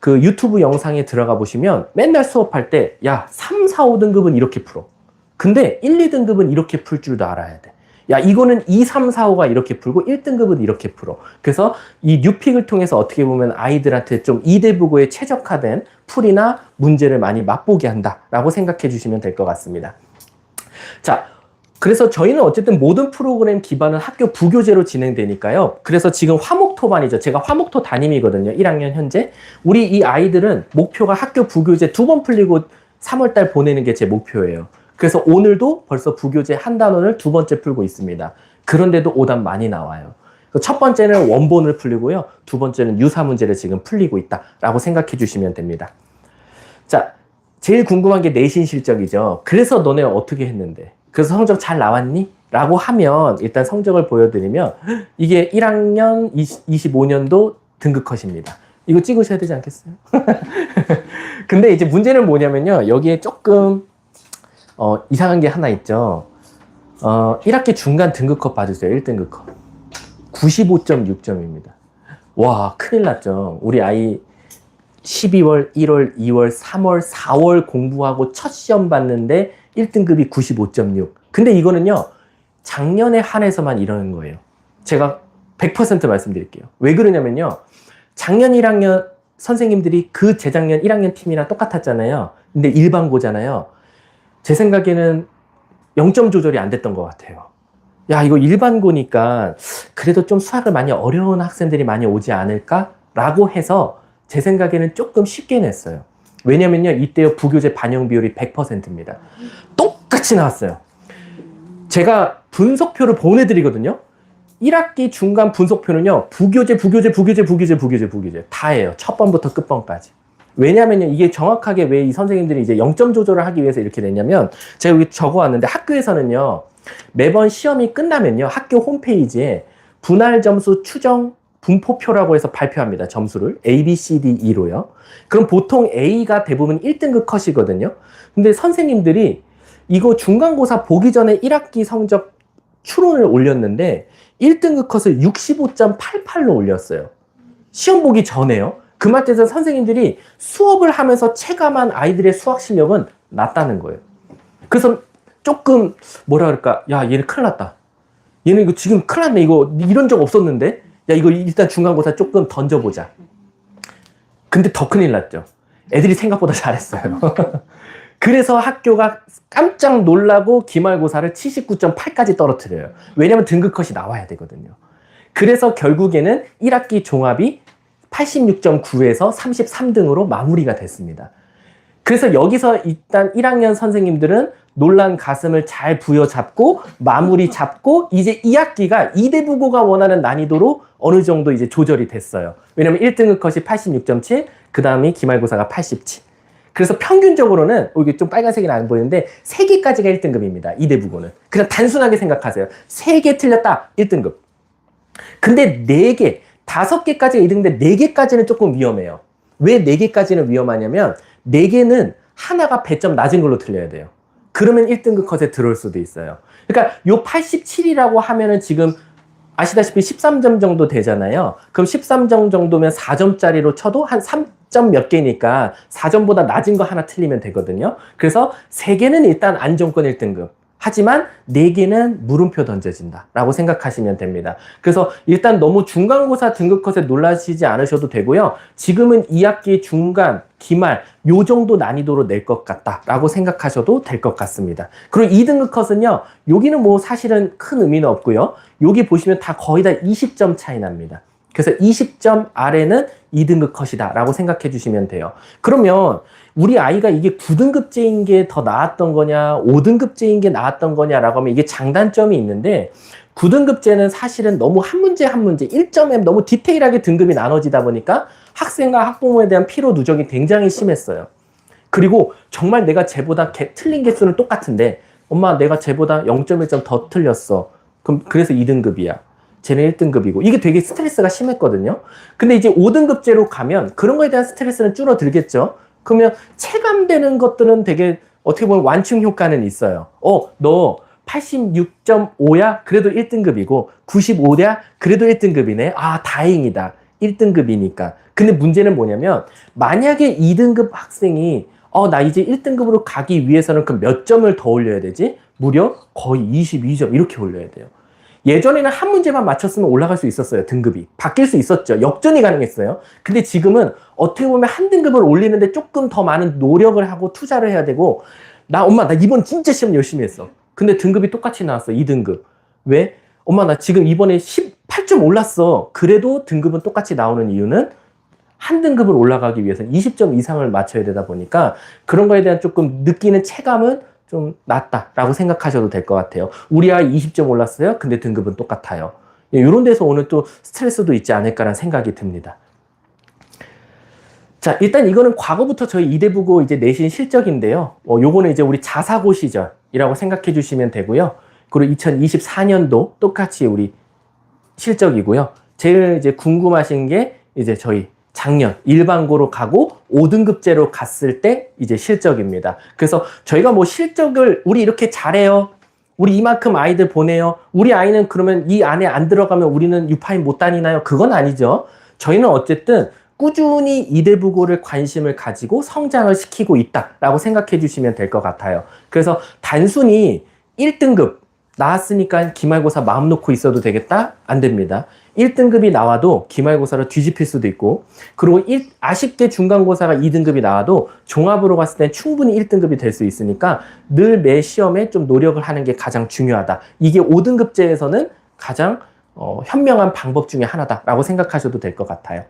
그 유튜브 영상에 들어가 보시면 맨날 수업할 때 야 3, 4, 5등급은 이렇게 풀어. 근데 1, 2등급은 이렇게 풀 줄도 알아야 돼. 야 이거는 2, 3, 4, 5가 이렇게 풀고 1등급은 이렇게 풀어. 그래서 이 뉴픽을 통해서 어떻게 보면 아이들한테 좀 이대부고에 최적화된 풀이나 문제를 많이 맛보게 한다라고 생각해 주시면 될 것 같습니다. 자, 그래서 저희는 어쨌든 모든 프로그램 기반은 학교 부교재로 진행되니까요. 그래서 지금 화목토반이죠. 제가 화목토 담임이거든요. 1학년 현재. 우리 이 아이들은 목표가 학교 부교재 2번 풀리고 3월달 보내는 게 제 목표예요. 그래서 오늘도 벌써 부교재 한 단원을 2번째 풀고 있습니다. 그런데도 오답 많이 나와요. 첫 번째는 원본을 풀리고요. 두 번째는 유사 문제를 지금 풀리고 있다라고 생각해 주시면 됩니다. 자, 제일 궁금한 게 내신 실적이죠. 그래서 너네 어떻게 했는데? 그래서 성적 잘 나왔니? 라고 하면 일단 성적을 보여드리면 이게 1학년 25년도 등급 컷입니다. 이거 찍으셔야 되지 않겠어요? 근데 이제 문제는 뭐냐면요. 여기에 조금 이상한 게 하나 있죠. 1학기 중간 등급 컷 봐주세요. 1등급 컷. 95.6점입니다. 와, 큰일 났죠. 우리 아이 12월, 1월, 2월, 3월, 4월 공부하고 첫 시험 봤는데 1등급이 95.6. 근데 이거는요, 작년에 한해서만 이러는 거예요. 제가 100% 말씀드릴게요. 왜 그러냐면요, 작년 1학년 선생님들이 그 재작년 1학년 팀이랑 똑같았잖아요. 근데 일반고잖아요. 제 생각에는 0점 조절이 안 됐던 것 같아요. 야, 이거 일반고니까 그래도 좀 수학을 많이 어려운 학생들이 많이 오지 않을까라고 해서 제 생각에는 조금 쉽게 냈어요. 왜냐면요, 이때요 부교재 반영 비율이 100%입니다. 똑같이 나왔어요. 제가 분석표를 보내드리거든요. 1학기 중간 분석표는요, 부교재 다예요. 첫 번부터 끝번까지. 왜냐면요, 이게 정확하게 왜 이 선생님들이 이제 0점 조절을 하기 위해서 이렇게 냈냐면, 제가 여기 적어왔는데 학교에서는요, 매번 시험이 끝나면요, 학교 홈페이지에 분할 점수 추정 분포표라고 해서 발표합니다. 점수를. A, B, C, D, E로요. 그럼 보통 A가 대부분 1등급 컷이거든요. 근데 선생님들이 이거 중간고사 보기 전에 1학기 성적 추론을 올렸는데 1등급 컷을 65.88로 올렸어요. 시험 보기 전에요. 그 말뜻은 선생님들이 수업을 하면서 체감한 아이들의 수학 실력은 낮다는 거예요. 그래서 조금 뭐라 그럴까, 야 얘는 큰일 났다. 얘는 이거 지금 큰일 났네. 이거 이런 적 없었는데. 야 이거 일단 중간고사 조금 던져보자. 근데 더 큰일 났죠. 애들이 생각보다 잘했어요. 그래서 학교가 깜짝 놀라고 기말고사를 79.8까지 떨어뜨려요. 왜냐면 등급컷이 나와야 되거든요. 그래서 결국에는 1학기 종합이 86.9에서 33등으로 마무리가 됐습니다. 그래서 여기서 일단 1학년 선생님들은 놀란 가슴을 잘 부여잡고 마무리 잡고 이제 2학기가 이대부고가 원하는 난이도로 어느 정도 이제 조절이 됐어요. 왜냐면 1등급 컷이 86.7, 그 다음이 기말고사가 87. 그래서 평균적으로는 이게 좀 빨간색이 안 보이는데 3개까지가 1등급입니다. 이대부고는. 그냥 단순하게 생각하세요. 3개 틀렸다. 1등급. 근데 4개, 5개까지가 2등급인데 4개까지는 조금 위험해요. 왜 4개까지는 위험하냐면 4개는 하나가 배점 낮은 걸로 틀려야 돼요. 그러면 1등급 컷에 들어올 수도 있어요. 그러니까 요 87이라고 하면은 지금 아시다시피 13점 정도 되잖아요. 그럼 13점 정도면 4점짜리로 쳐도 한 3점 몇 개니까 4점보다 낮은 거 하나 틀리면 되거든요. 그래서 3개는 일단 안정권 1등급. 하지만 4개는 물음표 던져진다 라고 생각하시면 됩니다. 그래서 일단 너무 중간고사 등급컷에 놀라시지 않으셔도 되고요. 지금은 2학기 중간, 기말 요 정도 난이도로 낼 것 같다 라고 생각하셔도 될 것 같습니다. 그리고 2등급 컷은요. 여기는 뭐 사실은 큰 의미는 없고요. 여기 보시면 다 거의 다 20점 차이 납니다. 그래서 20점 아래는 2등급 컷이다 라고 생각해 주시면 돼요. 그러면 우리 아이가 이게 9등급제인 게 더 나았던 거냐 5등급제인 게 나았던 거냐라고 하면 이게 장단점이 있는데 9등급제는 사실은 너무 한 문제 한 문제 1점에 너무 디테일하게 등급이 나눠지다 보니까 학생과 학부모에 대한 피로 누적이 굉장히 심했어요. 그리고 정말 내가 쟤보다 틀린 개수는 똑같은데 엄마 내가 쟤보다 0.1점 더 틀렸어. 그럼 그래서 2등급이야. 쟤는 1등급이고 이게 되게 스트레스가 심했거든요. 근데 이제 5등급제로 가면 그런 거에 대한 스트레스는 줄어들겠죠. 그러면 체감되는 것들은 되게 어떻게 보면 완충 효과는 있어요. 너 86.5야? 그래도 1등급이고 95야? 그래도 1등급이네. 아, 다행이다. 1등급이니까. 근데 문제는 뭐냐면 만약에 2등급 학생이 나 이제 1등급으로 가기 위해서는 그럼 몇 점을 더 올려야 되지? 무려 거의 22점 이렇게 올려야 돼요. 예전에는 한 문제만 맞췄으면 올라갈 수 있었어요. 등급이. 바뀔 수 있었죠. 역전이 가능했어요. 근데 지금은 어떻게 보면 한 등급을 올리는데 조금 더 많은 노력을 하고 투자를 해야 되고 엄마 나 이번 진짜 시험 열심히 했어. 근데 등급이 똑같이 나왔어. 2등급. 왜? 엄마 나 지금 이번에 18점 올랐어. 그래도 등급은 똑같이 나오는 이유는 한 등급을 올라가기 위해서는 20점 이상을 맞춰야 되다 보니까 그런 거에 대한 조금 느끼는 체감은 좀 낮다라고 생각하셔도 될 것 같아요. 우리 아이 20점 올랐어요. 근데 등급은 똑같아요. 이런 데서 오늘 또 스트레스도 있지 않을까라는 생각이 듭니다. 자, 일단 이거는 과거부터 저희 이대부고 이제 내신 실적인데요. 요거는 이제 우리 자사고 시절이라고 생각해 주시면 되고요. 그리고 2024년도 똑같이 우리 실적이고요. 제일 이제 궁금하신 게 이제 저희 작년 일반고로 가고 5등급제로 갔을 때 이제 실적입니다. 그래서 저희가 뭐 실적을 우리 이렇게 잘해요. 우리 이만큼 아이들 보내요. 우리 아이는 그러면 이 안에 안 들어가면 우리는 유파인 못 다니나요? 그건 아니죠. 저희는 어쨌든 꾸준히 이대부고를 관심을 가지고 성장을 시키고 있다라고 생각해 주시면 될 것 같아요. 그래서 단순히 1등급 나왔으니까 기말고사 마음 놓고 있어도 되겠다? 안 됩니다. 1등급이 나와도 기말고사를 뒤집힐 수도 있고 그리고 아쉽게 중간고사가 2등급이 나와도 종합으로 갔을 땐 충분히 1등급이 될 수 있으니까 늘 매 시험에 좀 노력을 하는 게 가장 중요하다. 이게 5등급제에서는 가장 현명한 방법 중에 하나다라고 생각하셔도 될 것 같아요.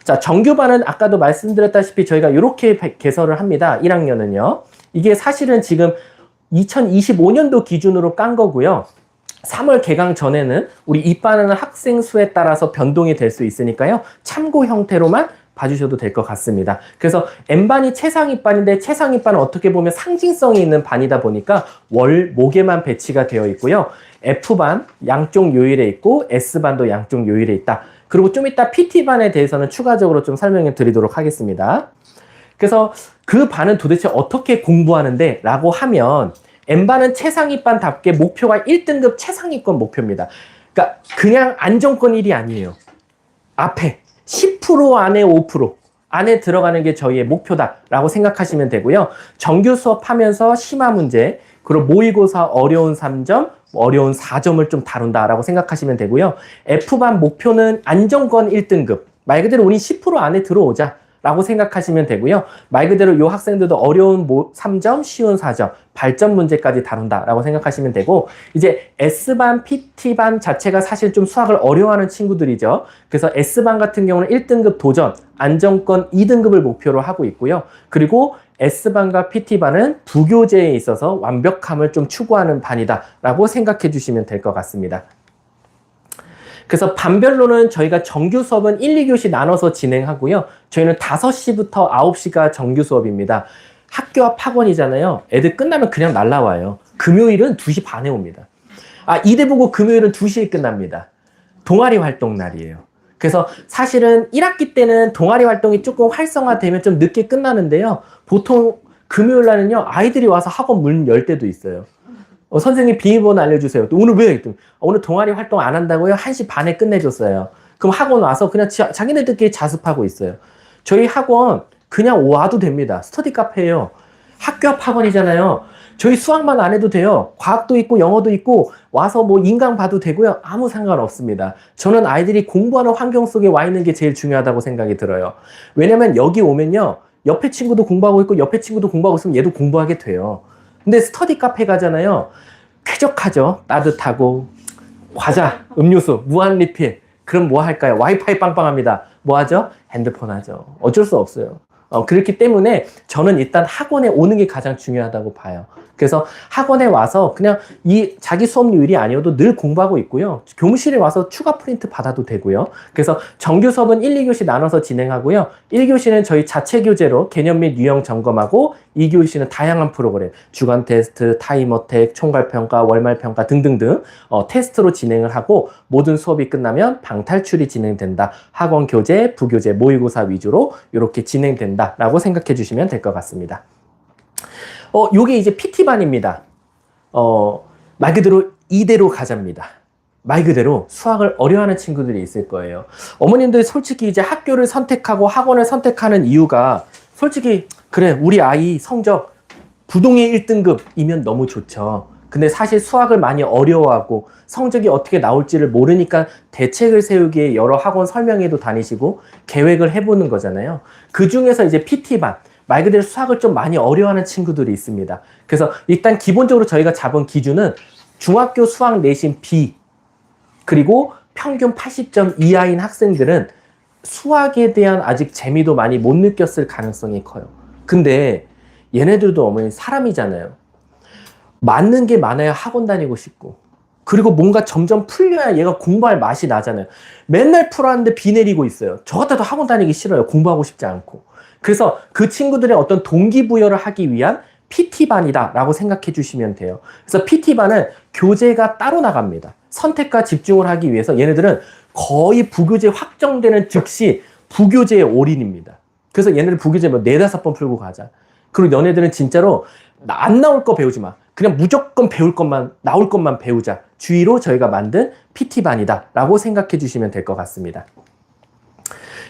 자, 정규반은 아까도 말씀드렸다시피 저희가 이렇게 개설을 합니다. 1학년은요. 이게 사실은 지금 2025년도 기준으로 깐 거고요. 3월 개강 전에는 우리 입반하는 학생 수에 따라서 변동이 될 수 있으니까요. 참고 형태로만 봐주셔도 될 것 같습니다. 그래서 N반이 최상위반인데 최상위반은 어떻게 보면 상징성이 있는 반이다 보니까 목에만 배치가 되어 있고요. F반 양쪽 요일에 있고 S반도 양쪽 요일에 있다. 그리고 좀 이따 PT반에 대해서는 추가적으로 좀 설명을 드리도록 하겠습니다. 그래서 그 반은 도대체 어떻게 공부하는데 라고 하면 N반은 최상위반답게 목표가 1등급 최상위권 목표입니다. 그러니까 그냥 안정권 1이 아니에요. 앞에 10% 안에 5% 안에 들어가는 게 저희의 목표다라고 생각하시면 되고요. 정규 수업하면서 심화 문제, 그리고 모의고사 어려운 3점, 어려운 4점을 좀 다룬다라고 생각하시면 되고요. F반 목표는 안정권 1등급. 말 그대로 우린 10% 안에 들어오자. 라고 생각하시면 되고요. 말 그대로 이 학생들도 어려운 3점, 쉬운 4점, 발전 문제까지 다룬다라고 생각하시면 되고 이제 S반, PT반 자체가 사실 좀 수학을 어려워하는 친구들이죠. 그래서 S반 같은 경우는 1등급 도전, 안정권 2등급을 목표로 하고 있고요. 그리고 S반과 PT반은 부교재에 있어서 완벽함을 좀 추구하는 반이다라고 생각해 주시면 될 것 같습니다. 그래서 반별로는 저희가 정규 수업은 1, 2교시 나눠서 진행하고요. 저희는 5시부터 9시가 정규 수업입니다. 학교 앞 학원이잖아요. 애들 끝나면 그냥 날라와요. 금요일은 2시 반에 옵니다. 이대보고 금요일은 2시에 끝납니다. 동아리 활동 날이에요. 그래서 사실은 1학기 때는 동아리 활동이 조금 활성화되면 좀 늦게 끝나는데요. 보통 금요일 날은요, 아이들이 와서 학원 문 열 때도 있어요. 선생님 비밀번호 알려주세요. 또 오늘 왜? 오늘 동아리 활동 안 한다고요? 1시 반에 끝내줬어요. 그럼 학원 와서 그냥 자기네들끼리 자습하고 있어요. 저희 학원 그냥 와도 됩니다. 스터디 카페예요. 학교 앞 학원이잖아요. 저희 수학만 안 해도 돼요. 과학도 있고 영어도 있고 와서 뭐 인강 봐도 되고요. 아무 상관없습니다. 저는 아이들이 공부하는 환경 속에 와 있는 게 제일 중요하다고 생각이 들어요. 왜냐면 여기 오면요. 옆에 친구도 공부하고 있고 옆에 친구도 공부하고 있으면 얘도 공부하게 돼요. 근데 스터디 카페 가잖아요. 쾌적하죠. 따뜻하고 과자, 음료수, 무한 리필. 그럼 뭐 할까요? 와이파이 빵빵합니다. 뭐 하죠? 핸드폰 하죠. 어쩔 수 없어요. 그렇기 때문에 저는 일단 학원에 오는 게 가장 중요하다고 봐요. 그래서 학원에 와서 그냥 이 자기 수업률이 아니어도 늘 공부하고 있고요. 교무실에 와서 추가 프린트 받아도 되고요. 그래서 정규 수업은 1, 2교시 나눠서 진행하고요. 1교시는 저희 자체 교재로 개념 및 유형 점검하고 2교시는 다양한 프로그램, 주간 테스트, 타임어택, 총괄평가, 월말평가 등등등 테스트로 진행을 하고 모든 수업이 끝나면 방탈출이 진행된다. 학원 교재, 부교재, 모의고사 위주로 이렇게 진행된다라고 생각해 주시면 될 것 같습니다. 요게 이제 PT반입니다. 말 그대로 이대로 가자입니다. 말 그대로 수학을 어려워하는 친구들이 있을 거예요. 어머님들 솔직히 이제 학교를 선택하고 학원을 선택하는 이유가 솔직히 그래 우리 아이 성적 부동의 1등급이면 너무 좋죠. 근데 사실 수학을 많이 어려워하고 성적이 어떻게 나올지를 모르니까 대책을 세우기 위해 여러 학원 설명회도 다니시고 계획을 해보는 거잖아요. 그 중에서 이제 PT반 말 그대로 수학을 좀 많이 어려워하는 친구들이 있습니다. 그래서 일단 기본적으로 저희가 잡은 기준은 중학교 수학 내신 B 그리고 평균 80점 이하인 학생들은 수학에 대한 아직 재미도 많이 못 느꼈을 가능성이 커요. 근데 얘네들도 어머니 사람이잖아요. 맞는 게 많아야 학원 다니고 싶고 그리고 뭔가 점점 풀려야 얘가 공부할 맛이 나잖아요. 맨날 풀었는데 비 내리고 있어요. 저 같아도 학원 다니기 싫어요. 공부하고 싶지 않고. 그래서 그 친구들의 어떤 동기부여를 하기 위한 PT반이다 라고 생각해 주시면 돼요. 그래서 PT반은 교재가 따로 나갑니다. 선택과 집중을 하기 위해서 얘네들은 거의 부교재 확정되는 즉시 부교재에 올인입니다. 그래서 얘네들 부교재 뭐 4-5번 풀고 가자. 그리고 너네들은 진짜로 안 나올 거 배우지 마. 그냥 무조건 배울 것만, 나올 것만 배우자. 주의로 저희가 만든 PT반이다 라고 생각해 주시면 될 것 같습니다.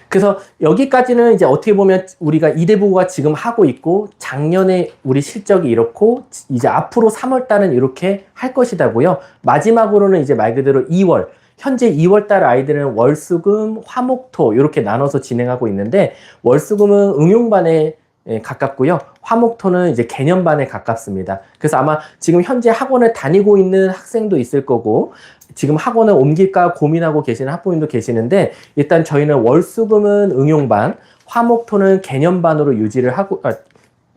그래서 여기까지는 이제 어떻게 보면 우리가 이대부고가 지금 하고 있고 작년에 우리 실적이 이렇고 이제 앞으로 3월달은 이렇게 할 것이다고요. 마지막으로는 이제 말 그대로 2월 현재 2월달 아이들은 월수금, 화목토 이렇게 나눠서 진행하고 있는데 월수금은 응용반에 가깝고요. 화목토는 이제 개념반에 가깝습니다. 그래서 아마 지금 현재 학원을 다니고 있는 학생도 있을 거고 지금 학원을 옮길까 고민하고 계시는 학부모님도 계시는데 일단 저희는 월수금은 응용반, 화목토는 개념반으로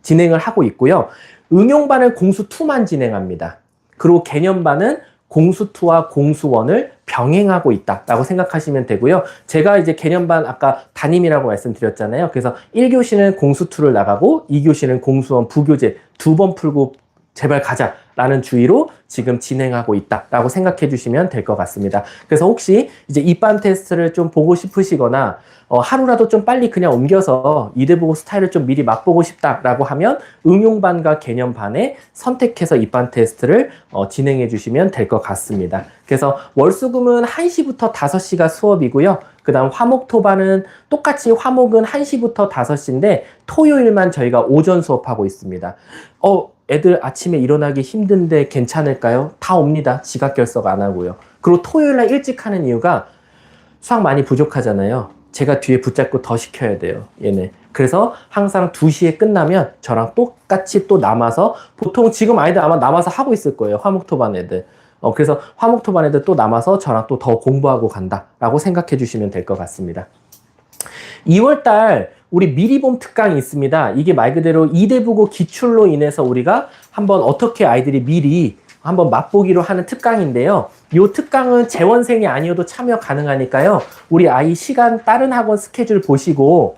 진행을 하고 있고요. 응용반은 공수2만 진행합니다. 그리고 개념반은 공수2와 공수1을 병행하고 있다라고 생각하시면 되고요. 제가 이제 개념반 아까 담임이라고 말씀드렸잖아요. 그래서 1교시는 공수2를 나가고 2교시는 공수1 부교재 2번 풀고 제발 가자라는 주의로 지금 진행하고 있다라고 생각해 주시면 될 것 같습니다. 그래서 혹시 이제 입반 테스트를 좀 보고 싶으시거나 하루라도 좀 빨리 그냥 옮겨서 이대보고 스타일을 좀 미리 맛보고 싶다라고 하면 응용반과 개념반에 선택해서 입반 테스트를 진행해 주시면 될 것 같습니다. 그래서 월수금은 1시부터 5시가 수업이고요. 그 다음 화목토반은 똑같이 화목은 1시부터 5시인데 토요일만 저희가 오전 수업하고 있습니다. 애들 아침에 일어나기 힘든데 괜찮을까요? 다 옵니다. 지각 결석 안 하고요. 그리고 토요일날 일찍 하는 이유가 수학 많이 부족하잖아요. 제가 뒤에 붙잡고 더 시켜야 돼요. 얘네. 그래서 항상 2시에 끝나면 저랑 똑같이 또 남아서 보통 지금 아이들 아마 남아서 하고 있을 거예요. 화목토반 애들. 그래서 화목토반 애들 또 남아서 저랑 또 더 공부하고 간다라고 생각해 주시면 될 것 같습니다. 2월달 우리 미리봄 특강이 있습니다. 이게 말 그대로 이대부고 기출로 인해서 우리가 한번 어떻게 아이들이 미리 한번 맛보기로 하는 특강인데요. 이 특강은 재원생이 아니어도 참여 가능하니까요. 우리 아이 시간 다른 학원 스케줄 보시고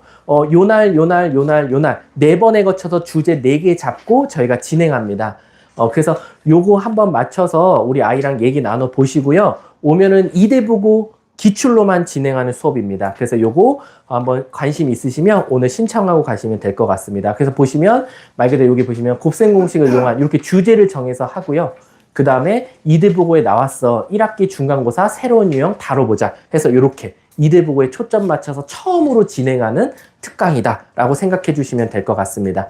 요날 4번에 거쳐서 주제 4개 잡고 저희가 진행합니다. 그래서 요거 한번 맞춰서 우리 아이랑 얘기 나눠 보시고요. 오면은 이대부고 기출로만 진행하는 수업입니다. 그래서 요거 한번 관심 있으시면 오늘 신청하고 가시면 될 것 같습니다. 그래서 보시면 말 그대로 여기 보시면 곱셈 공식을 이용한 이렇게 주제를 정해서 하고요. 그 다음에 이대부고에 나왔어. 1학기 중간고사 새로운 유형 다뤄보자 해서 이렇게 이대부고에 초점 맞춰서 처음으로 진행하는 특강이다라고 생각해 주시면 될 것 같습니다.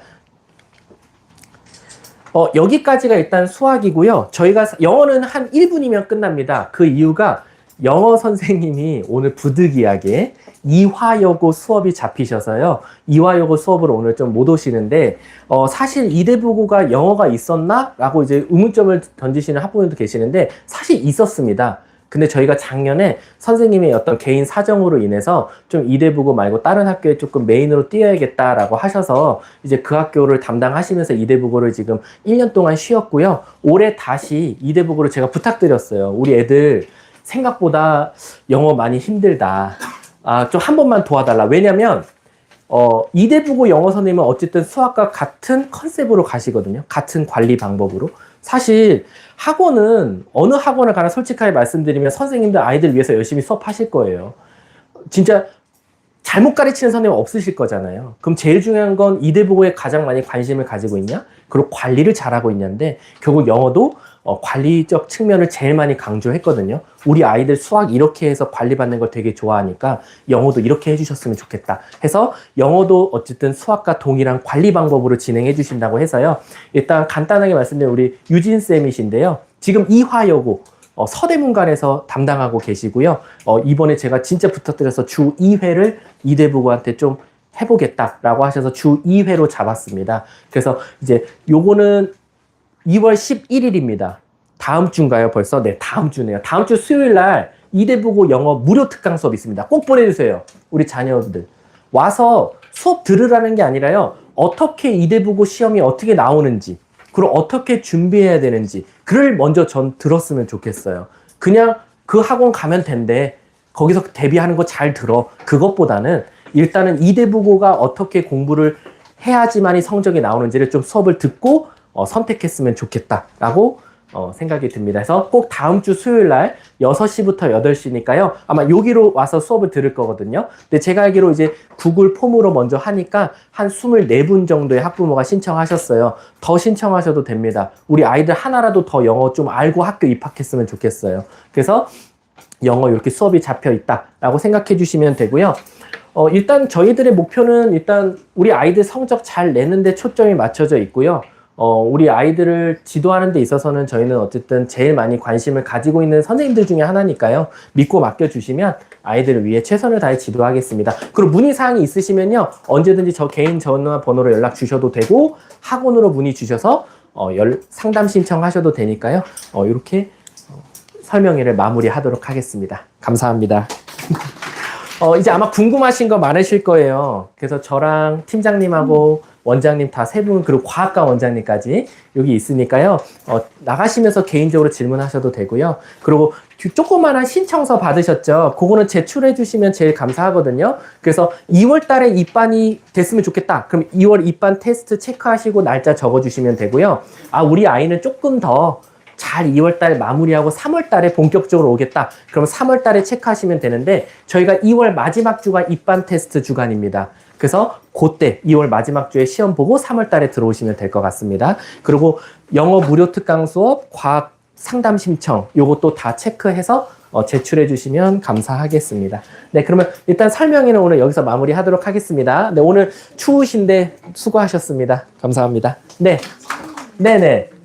여기까지가 일단 수학이고요. 저희가 영어는 한 1분이면 끝납니다. 그 이유가 영어 선생님이 오늘 부득이하게 이화여고 수업이 잡히셔서요. 이화여고 수업으로 오늘 좀 못 오시는데 사실 이대부고가 영어가 있었나? 라고 이제 의문점을 던지시는 학부모님도 계시는데 사실 있었습니다. 근데 저희가 작년에 선생님의 어떤 개인 사정으로 인해서 좀 이대부고 말고 다른 학교에 조금 메인으로 뛰어야겠다라고 하셔서 이제 그 학교를 담당하시면서 이대부고를 지금 1년 동안 쉬었고요. 올해 다시 이대부고를 제가 부탁드렸어요. 우리 애들 생각보다 영어 많이 힘들다. 좀 한 번만 도와달라. 왜냐면 이대부고 영어 선생님은 어쨌든 수학과 같은 컨셉으로 가시거든요. 같은 관리 방법으로. 사실 학원은 어느 학원을 가나 솔직하게 말씀드리면 선생님들 아이들 위해서 열심히 수업하실 거예요. 진짜 잘못 가르치는 선생님 없으실 거잖아요. 그럼 제일 중요한 건 이대부고에 가장 많이 관심을 가지고 있냐? 그리고 관리를 잘하고 있냐인데 결국 영어도 관리적 측면을 제일 많이 강조했거든요. 우리 아이들 수학 이렇게 해서 관리받는 걸 되게 좋아하니까 영어도 이렇게 해주셨으면 좋겠다 해서 영어도 어쨌든 수학과 동일한 관리 방법으로 진행해 주신다고 해서요. 일단 간단하게 말씀드리면 우리 유진쌤이신데요. 지금 이화여고 서대문관에서 담당하고 계시고요. 이번에 제가 진짜 부탁드려서 주 2회를 이대부고한테 좀 해보겠다라고 하셔서 주 2회로 잡았습니다. 그래서 이제 요거는 2월 11일입니다. 다음 주인가요, 벌써? 네, 다음 주네요. 다음 주 수요일 날 이대부고 영어 무료 특강 수업 있습니다. 꼭 보내주세요. 우리 자녀들. 와서 수업 들으라는 게 아니라요. 어떻게 이대부고 시험이 어떻게 나오는지, 그리고 어떻게 준비해야 되는지, 그를 먼저 전 들었으면 좋겠어요. 그냥 그 학원 가면 된대. 거기서 대비하는 거 잘 들어. 그것보다는 일단은 이대부고가 어떻게 공부를 해야지만이 성적이 나오는지를 좀 수업을 듣고 선택했으면 좋겠다라고 생각이 듭니다. 그래서 꼭 다음 주 수요일 날 6시부터 8시니까요. 아마 여기로 와서 수업을 들을 거거든요. 근데 제가 알기로 이제 구글 폼으로 먼저 하니까 한 24분 정도의 학부모가 신청하셨어요. 더 신청하셔도 됩니다. 우리 아이들 하나라도 더 영어 좀 알고 학교 입학했으면 좋겠어요. 그래서 영어 이렇게 수업이 잡혀 있다라고 생각해 주시면 되고요. 일단 저희들의 목표는 일단 우리 아이들 성적 잘 내는데 초점이 맞춰져 있고요. 우리 아이들을 지도하는 데 있어서는 저희는 어쨌든 제일 많이 관심을 가지고 있는 선생님들 중에 하나니까요. 믿고 맡겨주시면 아이들을 위해 최선을 다해 지도하겠습니다. 그리고 문의사항이 있으시면요. 언제든지 저 개인 전화번호로 연락 주셔도 되고 학원으로 문의 주셔서 상담 신청하셔도 되니까요. 이렇게 설명회를 마무리하도록 하겠습니다. 감사합니다. 이제 아마 궁금하신 거 많으실 거예요. 그래서 저랑 팀장님하고 원장님 다 세 분, 그리고 과학과 원장님까지 여기 있으니까요. 나가시면서 개인적으로 질문하셔도 되고요. 그리고 조그마한 신청서 받으셨죠? 그거는 제출해 주시면 제일 감사하거든요. 그래서 2월 달에 입반이 됐으면 좋겠다. 그럼 2월 입반 테스트 체크하시고 날짜 적어 주시면 되고요. 우리 아이는 조금 더 잘 2월 달 마무리하고 3월 달에 본격적으로 오겠다. 그럼 3월 달에 체크하시면 되는데 저희가 2월 마지막 주가 입반 테스트 주간입니다. 그래서 그때 2월 마지막 주에 시험 보고 3월 달에 들어오시면 될 것 같습니다. 그리고 영어 무료 특강 수업, 과학 상담 신청 요것도 다 체크해서 제출해 주시면 감사하겠습니다. 네, 그러면 일단 설명회는 오늘 여기서 마무리하도록 하겠습니다. 네, 오늘 추우신데 수고하셨습니다. 감사합니다. 네, 네네.